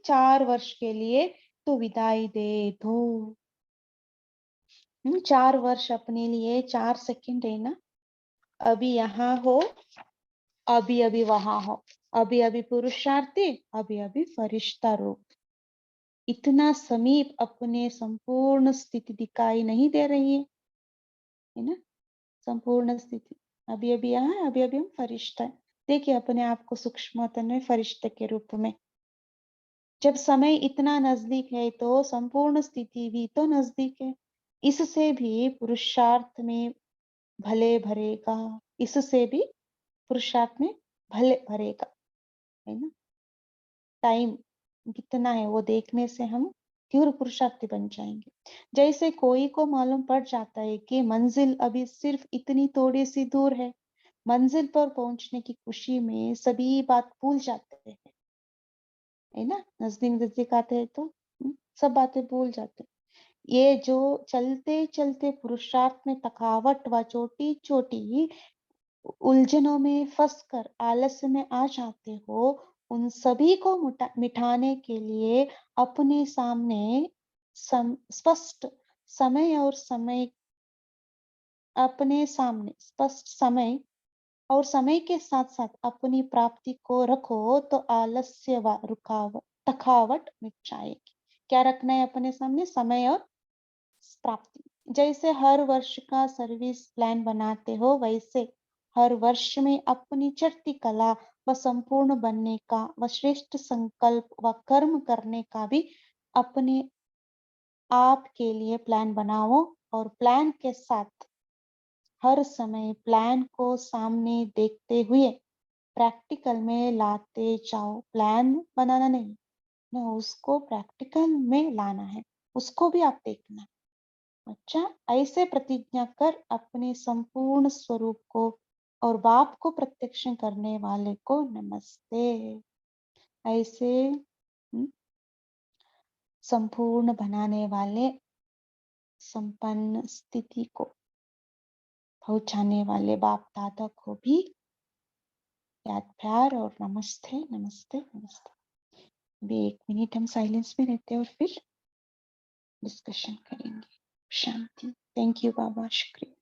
[SPEAKER 1] 4 वर्ष के लिए तो विदाई दे दो। 4 वर्ष अपने लिए 4 सेकंड है ना, अभी यहाँ हो, अभी-अभी वहाँ हो, अभी-अभी पुरुषार्थी, अभी-अभी फरिश्ता रूप। इतना समीप अपने संपूर्ण स्थिति दिखाई नहीं दे रही है ना? संपूर्ण स्थिति। अभी-अभी यहाँ है, अभी-अभी हम फरिश्ता हैं। देखिए अपने आप को सूक्ष्मतम में फरिश्ते के रूप में। जब समय इतना नजदीक है तो संपूर्ण स्थिति भी तो नजदीक है। इससे भी पुरुषार्थ में भले भरेगा, इससे भी पुरुषार्थ में भले भरेगा, है ना? टाइम कितना है वो देखने से हम तीव्र पुरुषार्थी बन जाएंगे। जैसे कोई को मालूम पड़ जाता है कि मंजिल अभी सिर्फ इतनी थोड़ी सी दूर है, मंजिल पर पहुंचने की खुशी में सभी बात भूल जाते हैं, है ना? नजदीक नजदीक आते हैं तो सब बातें भूल जाते हैं। ये जो चलते चलते पुरुषार्थ में थकावट व छोटी छोटी उलझनों में फंसकर आलस्य में आ जाते हो, उन सभी को मिटाने के लिए अपने सामने स्पष्ट समय और समय अपने सामने स्पष्ट समय और समय के साथ साथ अपनी प्राप्ति को रखो तो आलस्य व रुकावट थकावट मिट जाएगी। क्या रखना है अपने सामने? समय और प्राप्ति। जैसे हर वर्ष का सर्विस प्लान बनाते हो, वैसे हर वर्ष में अपनी चढ़ती कला व संपूर्ण बनने का व श्रेष्ठ संकल्प व कर्म करने का भी अपने आप के लिए प्लान बनाओ और प्लान के साथ हर समय प्लान को सामने देखते हुए प्रैक्टिकल में लाते जाओ। प्लान बनाना नहीं, ना उसको प्रैक्टिकल में लाना है, उसको भी आप देखना। अच्छा, ऐसे प्रतिज्ञा कर अपने संपूर्ण स्वरूप को और बाप को प्रत्यक्ष करने वाले को नमस्ते। ऐसे संपूर्ण बनाने वाले संपन्न स्थिति को पहुंचाने वाले बाप दादा को भी याद प्यार और नमस्ते नमस्ते नमस्ते। अभी 1 मिनट हम साइलेंस में रहते हैं और फिर डिस्कशन करेंगे। शांति। थैंक यू बाबा, शुक्रिया।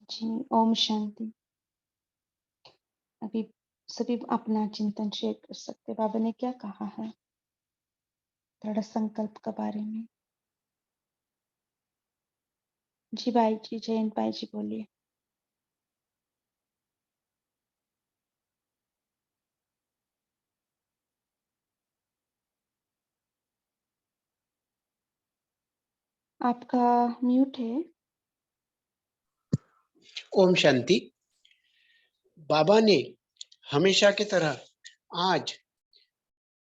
[SPEAKER 1] जी, ओम शांति। अभी सभी अपना चिंतन शेयर कर सकते हैं। बाबा ने क्या कहा है दृढ़ संकल्प के बारे में? जी भाई जी, जयंत भाई जी बोलिए। आपका म्यूट है।
[SPEAKER 2] ओम शांति। बाबा ने हमेशा की तरह आज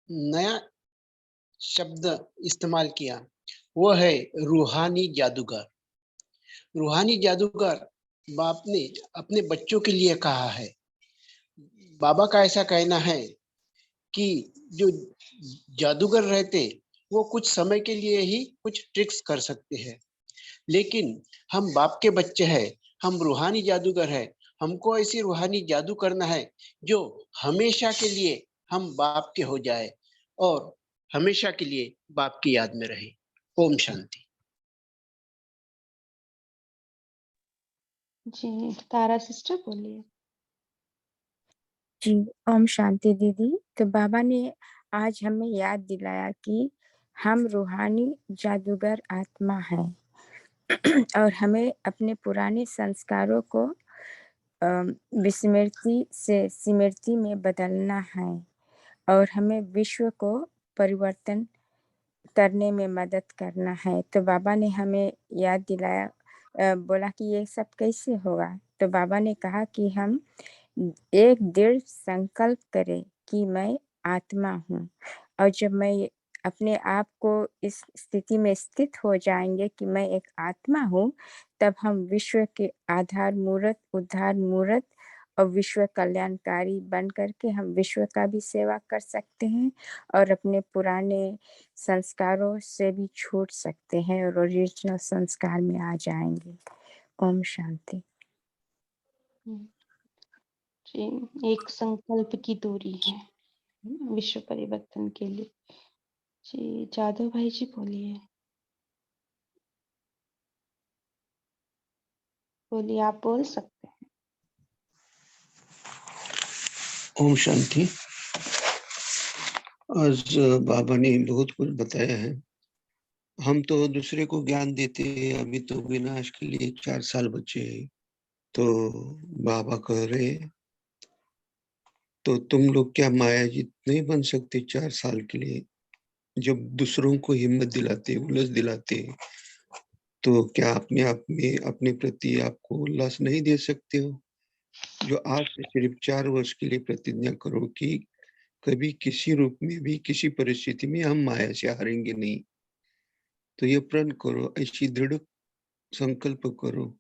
[SPEAKER 2] नया शब्द इस्तेमाल किया, वो है रूहानी जादूगर। रूहानी जादूगर बाप ने अपने बच्चों के लिए कहा है। बाबा का ऐसा कहना है कि जो जादूगर रहते वो कुछ समय के लिए ही कुछ ट्रिक्स कर सकते हैं, लेकिन हम बाप के बच्चे हैं, हम रूहानी जादूगर हैं। हमको ऐसी रूहानी जादू करना है जो हमेशा के लिए हम बाप के हो जाए और हमेशा के लिए बाप की याद में रहे। ओम शांति।
[SPEAKER 1] जी, तारा सिस्टर बोलिए।
[SPEAKER 3] जी, ओम शांति दीदी। तो बाबा ने आज हमें याद दिलाया कि हम रूहानी जादूगर आत्मा हैं और हमें अपने पुराने संस्कारों को विस्मृति से स्मृति में बदलना है और हमें विश्व को परिवर्तन करने में मदद करना है। तो बाबा ने हमें याद दिलाया, बोला कि ये सब कैसे होगा? तो बाबा ने कहा कि हम एक दृढ़ संकल्प करें कि मैं आत्मा हूँ, और जब मैं अपने आप को इस स्थिति में स्थित हो जाएंगे कि मैं एक आत्मा हूँ, तब हम विश्व के आधार मूर्त, उद्धार मूर्त और विश्व कल्याणकारी बन करके हम विश्व का भी सेवा कर सकते हैं और अपने पुराने संस्कारों से भी छूट सकते हैं और ओरिजिनल संस्कार में आ जाएंगे। ओम शांति।
[SPEAKER 1] जी, एक संकल्प की दूरी है विश्व परिवर्तन के लिए। जी, जादव भाई जी बोलिए। बोलिए, आप बोल सकते हैं।
[SPEAKER 2] ओम शांति। आज बाबा ने बहुत कुछ बताया है। हम तो दूसरे को ज्ञान देते हैं, अभी तो विनाश के लिए 4 साल बचे हैं। तो बाबा कह रहे, तो तुम लोग क्या मायाजीत नहीं बन सकते 4 साल के लिए? जब दूसरों को हिम्मत दिलाते, उल्लास दिलाते, तो क्या अपने आप में अपने प्रति आपको उल्लास नहीं दे सकते हो? जो आज से सिर्फ 4 वर्ष के लिए प्रतिज्ञा करो कि कभी किसी रूप में भी, किसी परिस्थिति में हम माया से हारेंगे नहीं। तो ये प्रण करो, ऐसी दृढ़ संकल्प करो।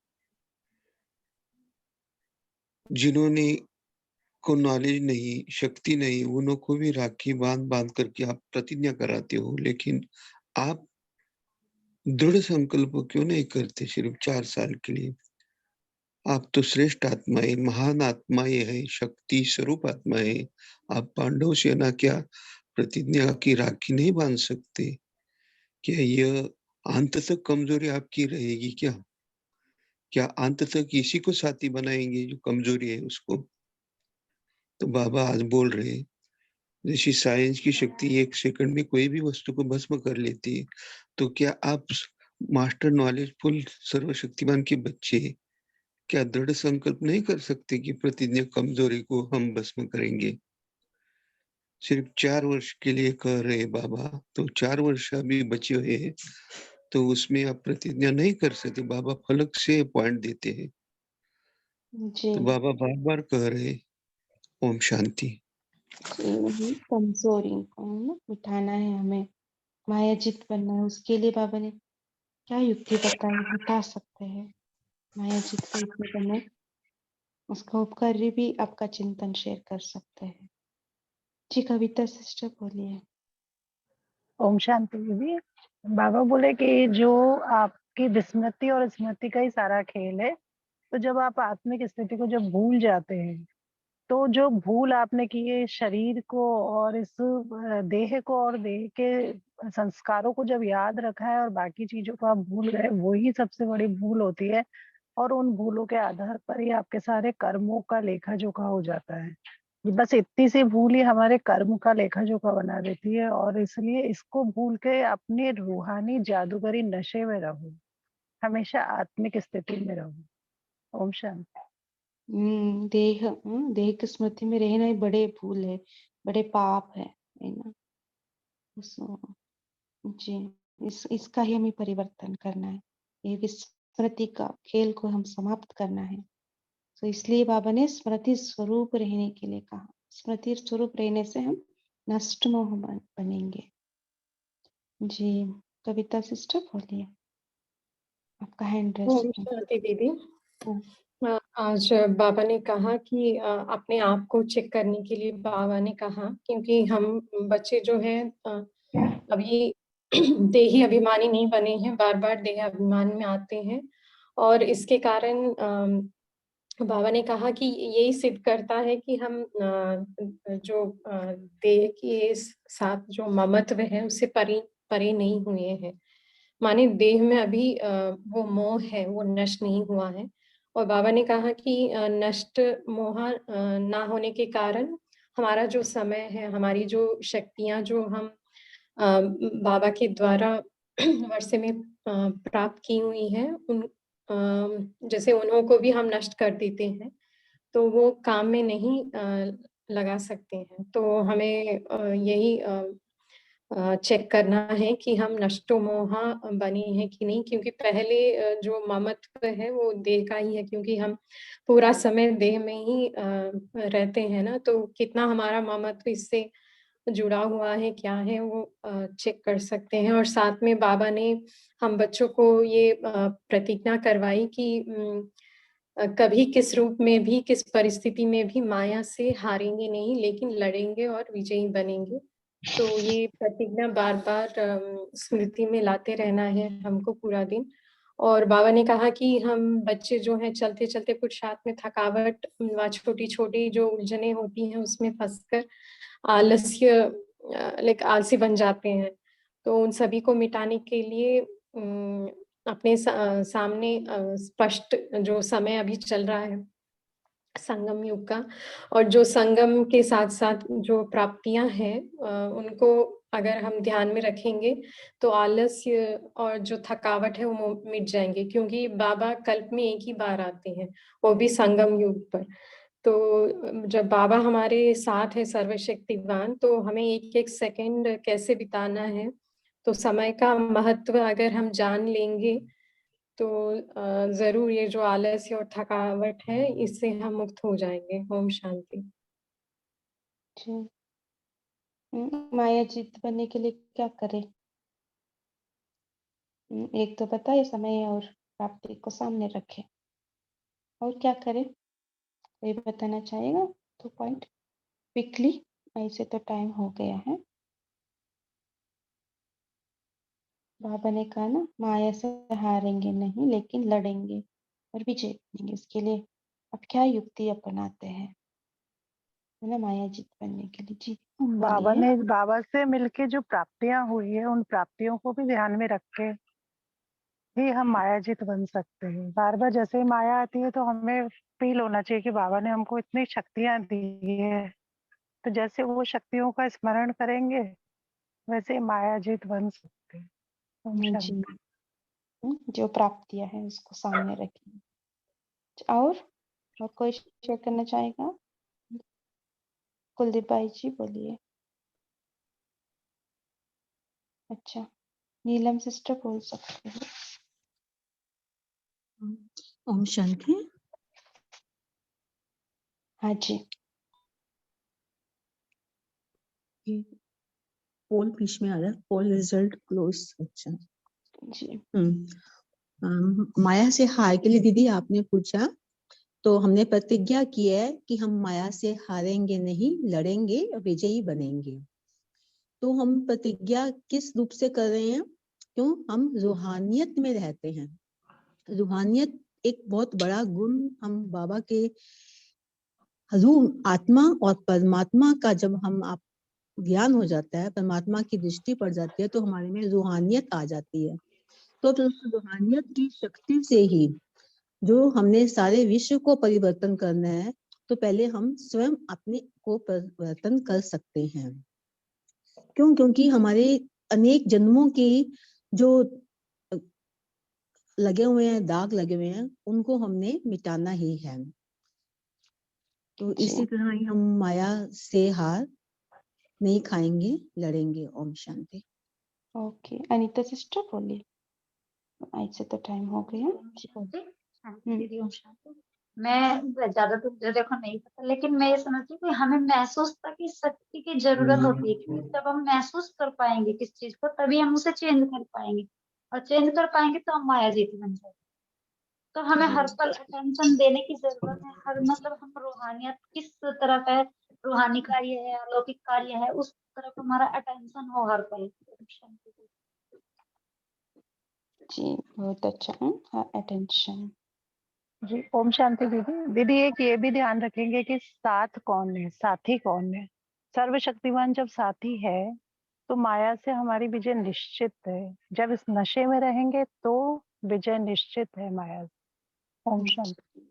[SPEAKER 2] जिन्होंने को नॉलेज नहीं, शक्ति नहीं, उन्हों को भी राखी बांध करके आप प्रतिज्ञा कराते हो, लेकिन आप दृढ़ संकल्प क्यों नहीं करते सिर्फ 4 साल के लिए? आप तो श्रेष्ठ आत्माएं, महान आत्माएं हैं, शक्ति स्वरूप आत्माएं। आप पांडव सेना क्या प्रतिज्ञा की राखी नहीं बांध सकते? क्या यह अंत तक कमजोरी आपकी रहेगी क्या? क्या अंत तक इसी को साथी बनाएंगे जो कमजोरी है उसको? तो बाबा आज बोल रहे हैं, जैसी साइंस की शक्ति 1 सेकंड में कोई भी वस्तु को भस्म कर लेती है, तो क्या आप मास्टर नॉलेजफुल सर्वशक्तिमान के बच्चे क्या दृढ़ संकल्प नहीं कर सकते कि प्रतिज्ञा कमजोरी को हम भस्म करेंगे? सिर्फ 4 वर्ष के लिए कह रहे हैं बाबा, तो 4 वर्ष अभी बचे हुए हैं, तो उसमें आप प्रतिज्ञा नहीं कर सकते। बाबा फलक से पॉइंट देते हैं।
[SPEAKER 1] जी,
[SPEAKER 2] तो बाबा बार-बार कह रहे हैं, ओम शांति।
[SPEAKER 1] जी, वही कमजोरी को ना मिटाना है हमें, मायाजीत बनना है। उसके लिए बाबा ने क्या युक्ति बताई, बता सकते हैं मायाजीत कैसे बने? उसका उपकारी भी आपका चिंतन शेयर कर सकते हैं। जी, कविता सिस्टर बोलिए।
[SPEAKER 4] ओम शांति दीदी। बाबा बोले कि जो आपकी विस्मृति और स्मृति का ही सारा खेल है, तो जब आप आत्मिक स्थिति को जब भूल जाते हैं, तो जो भूल आपने की है शरीर को और इस देह को और देह के संस्कारों को जब याद रखा है और बाकी चीजों को आप भूल गए, वही सबसे बड़ी भूल होती है। और उन भूलों के आधार पर ही आपके सारे कर्मों का लेखा जोखा हो जाता है। बस इतनी सी भूल ही हमारे कर्म का लेखा जोखा बना देती है, और इसलिए इसको भूल के अपने रूहानी जादूगरी नशे में रहो, हमेशा आत्मिक स्थिति में रहो। ओम शांति।
[SPEAKER 1] देह की स्मृति में रहना ही बड़े भूल है, बड़े पाप है ना? जी, इसका ही हमें परिवर्तन करना है। ये विस्मृति का खेल को हम समाप्त करना है। तो इसलिए बाबा ने स्मृति स्वरूप रहने के लिए कहा। स्मृति स्वरूप रहने से हम नष्ट मोह बनेंगे। जी, कविता सिस्टर बोलिए, आपका हैंड रेस
[SPEAKER 5] ओम
[SPEAKER 1] है।
[SPEAKER 5] शांति दीदी।
[SPEAKER 1] हाँ।
[SPEAKER 5] आज बाबा ने कहा कि अपने आप को चेक करने के लिए बाबा ने कहा, क्योंकि हम बच्चे जो हैं अभी देही अभिमानी नहीं बने हैं, बार-बार देह अभिमान में आते हैं, और इसके कारण बाबा ने कहा कि यही सिद्ध करता है कि हम जो देह के साथ जो ममत्व है उससे परे परे नहीं हुए हैं। माने देह में अभी वो मोह है, वो नष्ट नहीं हुआ है। और बाबा ने कहा कि नष्ट मोह ना होने के कारण हमारा जो समय है, हमारी जो शक्तियाँ जो हम बाबा के द्वारा वर्षे में प्राप्त की हुई हैं, जैसे उन्हों को भी हम नष्ट कर देते हैं, तो वो काम में नहीं लगा सकते हैं। तो हमें यही चेक करना है कि हम नष्टो मोहा बने हैं कि नहीं, क्योंकि पहले जो ममत्व है वो देह का ही है, क्योंकि हम पूरा समय देह में ही रहते हैं ना, तो कितना हमारा ममत्व इससे जुड़ा हुआ है, क्या है वो चेक कर सकते हैं। और साथ में बाबा ने हम बच्चों को ये प्रतिज्ञा करवाई कि कभी किस रूप में भी, किस परिस्थिति में भी माया से हारेंगे नहीं, लेकिन लड़ेंगे और विजयी बनेंगे। तो ये प्रतिज्ञा बार-बार स्मृति में लाते रहना है हमको पूरा दिन। और बाबा ने कहा कि हम बच्चे जो हैं चलते-चलते कुछ रात में थकावट व छोटी-छोटी जो उलझनें होती हैं उसमें फँसकर आलस्य लाइक आलसी बन जाते हैं। तो उन सभी को मिटाने के लिए अपने सामने स्पष्ट जो समय अभी चल रहा है संगम युग का, और जो संगम के साथ-साथ जो प्राप्तियाँ हैं उनको अगर हम ध्यान में रखेंगे, तो आलस्य और जो थकावट है वो मिट जाएँगे, क्योंकि बाबा कल्प में एक ही बार आते हैं, वो भी संगम युग पर। तो जब बाबा हमारे साथ है सर्वशक्तिवान, तो हमें एक-एक सेकंड कैसे बिताना है, तो समय का महत्व अगर हम जान लेंगे, तो ज़रूर ये जो आलस्य और थकावट है, इससे हम मुक्त हो जाएँगे। ओम शांति।
[SPEAKER 1] जी। माया जीत बनने के लिए क्या करें? एक तो बताइए, समय और प्राप्ति को सामने रखें। और क्या करें? कोई बताना चाहेगा? 2 पॉइंट क्विकली, ऐसे तो टाइम हो गया है। बाबा ने कहा ना, माया से हारेंगे नहीं लेकिन लड़ेंगे और विजय बनेंगे। इसके लिए आप क्या युक्ति अपनाते हैं? है ना, माया जीत बनने के लिए? जी, बोलिए।
[SPEAKER 4] बाबा से मिलके जो प्राप्तियां हुई है, उन प्राप्तियों को भी ध्यान में रख के ही हम मायाजीत बन सकते हैं। बार बार जैसे ही माया आती है तो हमें फील होना चाहिए कि बाबा ने हमको इतनी शक्तियां दी है, तो जैसे वो शक्तियों का स्मरण करेंगे वैसे ही मायाजीत बन सकते हैं। ओम
[SPEAKER 1] जी।
[SPEAKER 4] शांति।
[SPEAKER 1] जो प्राप्तियां हैं उसको सामने रखें। और कोई शेयर करना चाहेगा? कुलदीप भाई जी, बोलिए। अच्छा, नीलम सिस्टर बोल सकते हो।
[SPEAKER 6] ओम शांति।
[SPEAKER 1] हाँ जी।
[SPEAKER 6] पोल बीच में आ रहा है, पोल रिजल्ट क्लोज। अच्छा
[SPEAKER 1] जी।
[SPEAKER 6] माया से हार के लिए दीदी आपने पूछा, तो हमने प्रतिज्ञा की है कि हम माया से हारेंगे नहीं, लड़ेंगे और विजयी बनेंगे। तो हम प्रतिज्ञा किस रूप से कर रहे हैं? क्यों? हम रूहानियत में रहते हैं। रूहानियत एक बहुत बड़ा गुण हम बाबा के रूह आत्मा और परमात्मा का जब हम आप ज्ञान हो जाता है, परमात्मा की दृष्टि पड़ जाती है, तो हमारे में रूहानियत आ जाती है। तो उस रूहानियत की शक्ति से ही जो हमने सारे विश्व को परिवर्तन करना है, तो पहले हम स्वयं अपने को परिवर्तन कर सकते हैं। क्यों? क्योंकि हमारे अनेक जन्मों की जो लगे हुए हैं, दाग लगे हुए हैं, उनको हमने मिटाना ही है। तो इसी तरह ही हम माया से हार नहीं खाएंगे, लड़ेंगे। ओम शांति।
[SPEAKER 1] ओके, अनीता सिस्टर बोलिए। ऐसे तो टाइम हो गया।
[SPEAKER 7] दीदी ओम शांति। मैं ज्यादा तो देखो नहीं पता, लेकिन मैं ये समझती हूँ कि हमें महसूसता की शक्ति की जरूरत होती है, क्योंकि जब हम महसूस कर पाएंगे किस चीज को, तभी हम उसे चेंज कर पाएंगे, और चेंज कर पाएंगे तो हम मायाजीत बन जाएंगे। तो हमें हर पल अटेंशन देने की जरूरत है। हर मतलब हम रूहानियत किस तरफ है, रूहानी कार्य है, अलौकिक कार्य है, उस तरफ हमारा अटेंशन हो हर पल।
[SPEAKER 1] जी, बहुत अच्छा है। अटेंशन।
[SPEAKER 4] जी ओम शांति दीदी। दीदी एक ये भी ध्यान रखेंगे कि साथ कौन है, साथी कौन है। सर्वशक्तिमान जब साथी है तो माया से हमारी विजय निश्चित है। जब इस नशे में रहेंगे तो विजय निश्चित है माया से। ओम शांति।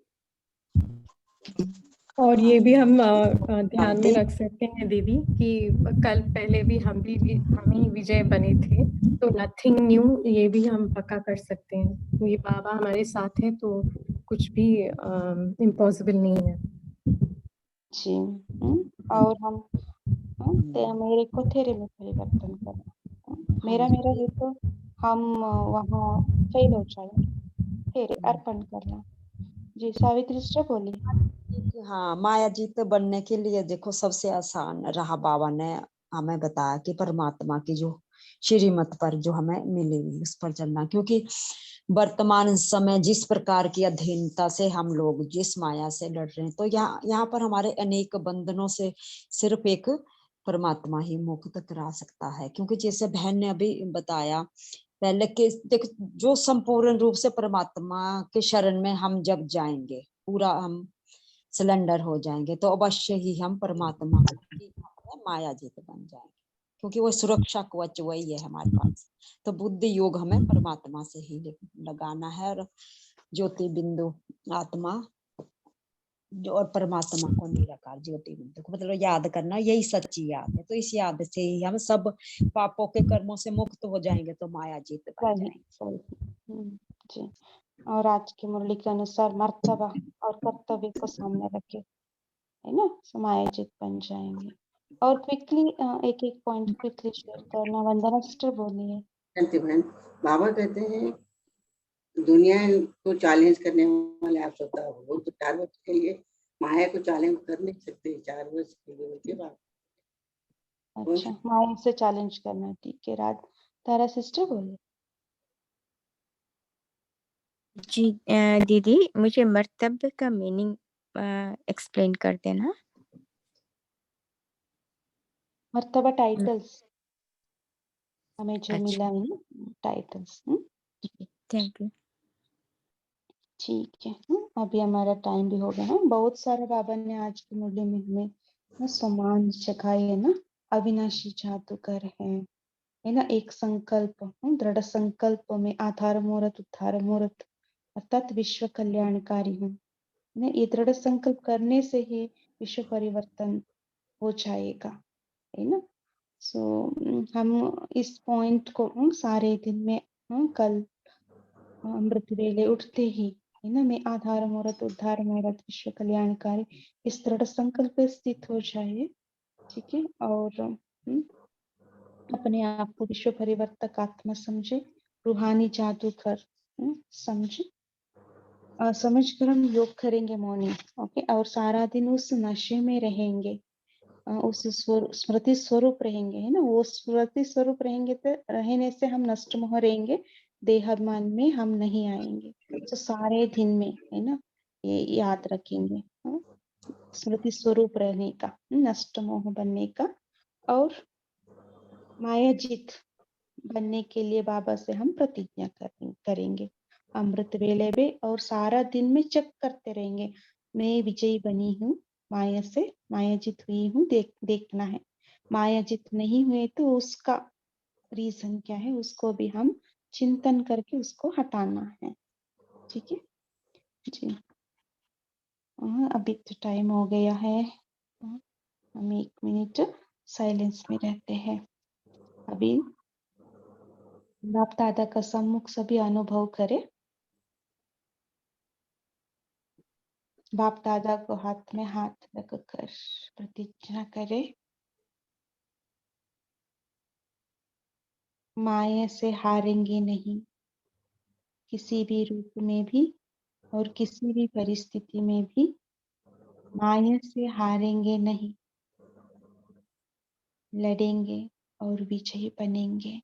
[SPEAKER 5] और ये भी हम ध्यान में रख सकते हैं दीदी कि कल पहले भी हम ही विजय बने थे, तो नथिंग न्यू, ये भी हम पक्का कर सकते हैं। ये बाबा हमारे साथ है तो कुछ भी इम्पॉसिबल नहीं है।
[SPEAKER 1] जी। और हम ते मेरे को तेरे में परिवर्तन करना। मेरा
[SPEAKER 6] हाँ
[SPEAKER 1] मेरा
[SPEAKER 6] जी।
[SPEAKER 1] है तो हम वहाँ फेल हो जाएंगे। तेरे अर्पण करना। जी सावित्री सिस्टर बोलिए।
[SPEAKER 8] हाँ, मायाजीत बनने के लिए देखो सबसे आसान राह बाबा ने हमें बताया कि परमात्मा की जो श्रीमत पर जो हमें मिली हुई उस पर चलना, क्योंकि वर्तमान समय जिस प्रकार की अधीनता से हम लोग जिस माया से लड़ रहे हैं, तो यहाँ पर हमारे अनेक बंधनों से सिर्फ एक परमात्मा ही मुक्त करा सकता है। क्योंकि जैसे बहन ने अभी बताया पहले के देखो, जो संपूर्ण रूप से परमात्मा के शरण में हम जब जाएंगे, पूरा हम सिलेंडर हो जाएंगे, तो अवश्य ही हम परमात्मा की माया जीत बन जाएंगे। क्योंकि वो सुरक्षा कवच वही है हमारे पास। तो बुद्धि योग हमें परमात्मा से ही लगाना है, और ज्योति बिंदु आत्मा जो और परमात्मा को निराकार ज्योति बिंदु को मतलब याद करना, यही सच्ची याद है। तो इस याद से ही हम सब पापों के कर्मों से मुक्त हो जाएंगे, तो माया जीत बन
[SPEAKER 1] सही
[SPEAKER 8] जाएंगे।
[SPEAKER 1] सही। जी। और आज की मुरली के अनुसार मर्तबा और कर्तव्य को सामने रखे, है ना, समायोजित बन जाएंगे। और क्विकली एक एक पॉइंट क्विकली शेयर करना। वंदना सिस्टर बोलिए।
[SPEAKER 9] बहन, बाबा कहते हैं दुनिया को चैलेंज करने वाले आप श्रोता हो, तो 4 वर्ष के लिए माया को चैलेंज कर नहीं सकते। 4 वर्ष के लिए उनके बाद
[SPEAKER 1] अच्छा, माया से चैलेंज करना, ठीक है। राज तारा सिस्टर बोलिए।
[SPEAKER 3] जी दीदी, मुझे मर्तबा का मीनिंग एक्सप्लेन कर देना।
[SPEAKER 1] मर्तबा टाइटल्स हमें जो
[SPEAKER 3] अच्छा,
[SPEAKER 1] मिला है ना, टाइटल्स।
[SPEAKER 3] Thank you.
[SPEAKER 1] ठीक है। अभी हमारा टाइम भी हो गया है। बहुत सारा बाबा ने आज की मुरली में हमें ना सम्मान सिखाई है ना। अविनाशी जादूगर है ना। एक संकल्प, दृढ़ संकल्प में आधार मूर्त उद्धार मूर्त अर्थात विश्व कल्याणकारी हूँ। ये दृढ़ संकल्प करने से ही विश्व परिवर्तन हो जाएगा, है ना। सो हम इस पॉइंट को सारे दिन में कल अमृत वेले उठते ही, है ना, मैं आधार मूर्त उद्धार मूर्त विश्व कल्याणकारी इस दृढ़ संकल्प पे स्थित हो जाए। ठीक है। और अपने आप को विश्व परिवर्तक आत्मा समझे, रूहानी जादूगर समझे। समझकर हम योग करेंगे मॉर्निंग। ओके। और सारा दिन उस नशे में रहेंगे, उस स्मृति स्वरूप रहेंगे, है ना। वो स्मृति स्वरूप रहेंगे तो रहने से हम नष्ट मोह रहेंगे, देहाभिमान में हम नहीं आएंगे। तो सारे दिन में, है ना, ये याद रखेंगे, स्मृति स्वरूप रहने का, नष्ट मोह बनने का। और मायाजीत बनने के लिए बाबा से हम प्रतिज्ञा करेंगे अमृत वेले में। और सारा दिन में चेक करते रहेंगे, मैं विजयी बनी हूँ माया से, मायाजीत हुई हूँ, देखना है। मायाजीत नहीं हुए तो उसका रीजन क्या है, उसको भी हम चिंतन करके उसको हटाना है। ठीक है जी। अभी तो टाइम हो गया है। हम 1 मिनट साइलेंस में रहते हैं। अभी बाप दादा का सम्मुख सभी अनुभव करें। बाप दादा को हाथ में हाथ रखकर प्रतिज्ञा करें, माया से हारेंगे नहीं, किसी भी रूप में भी और किसी भी परिस्थिति में भी माया से हारेंगे नहीं, लड़ेंगे और विजयी बनेंगे।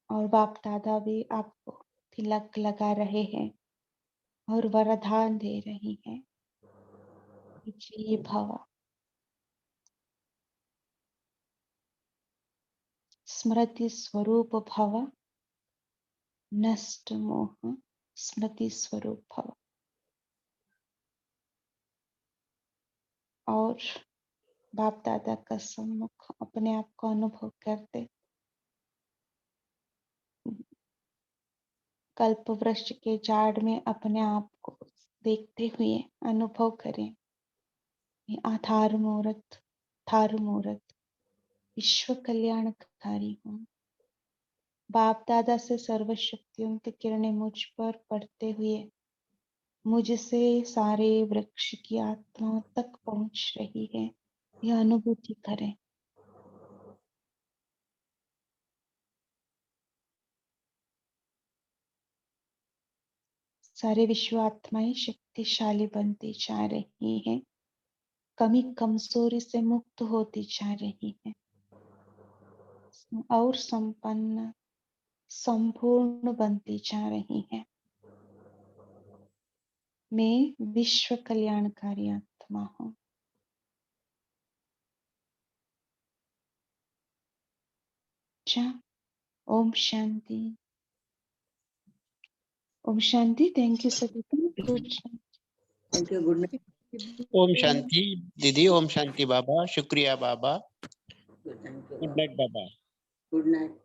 [SPEAKER 1] और बाप दादा भी आपको तिलक लगा रहे हैं और वरदान दे रही हैं, विजयी भव, स्मृति स्वरूप भव, नष्ट मोह स्मृति स्वरूप भव। और बाप दादा का सम्मुख अपने आप को अनुभव करते, कल्प वृक्ष के झाड़ में अपने आप को देखते हुए अनुभव करें, आधार मूर्त थार मूर्त विश्व कल्याणकारी हूँ। बाप दादा से सर्व शक्तियों की किरणें मुझ पर पड़ते हुए मुझसे सारे वृक्ष की आत्मा तक पहुंच रही है, यह अनुभूति करें। सारे विश्व आत्माएं शक्तिशाली बनती जा रही हैं, कमी कमजोरी से मुक्त होती जा रही है और संपन्न संपूर्ण बनती जा रही है। मैं विश्व कल्याणकारी आत्मा हूँ। ओम शांति। ओम शांति। Thank you Savita. Good
[SPEAKER 9] thank you. Good night.
[SPEAKER 2] ओम शांति दीदी, ओम शांति बाबा, शुक्रिया बाबा,
[SPEAKER 9] थैंक यू।
[SPEAKER 2] गुड नाइट बाबा।
[SPEAKER 9] Good night.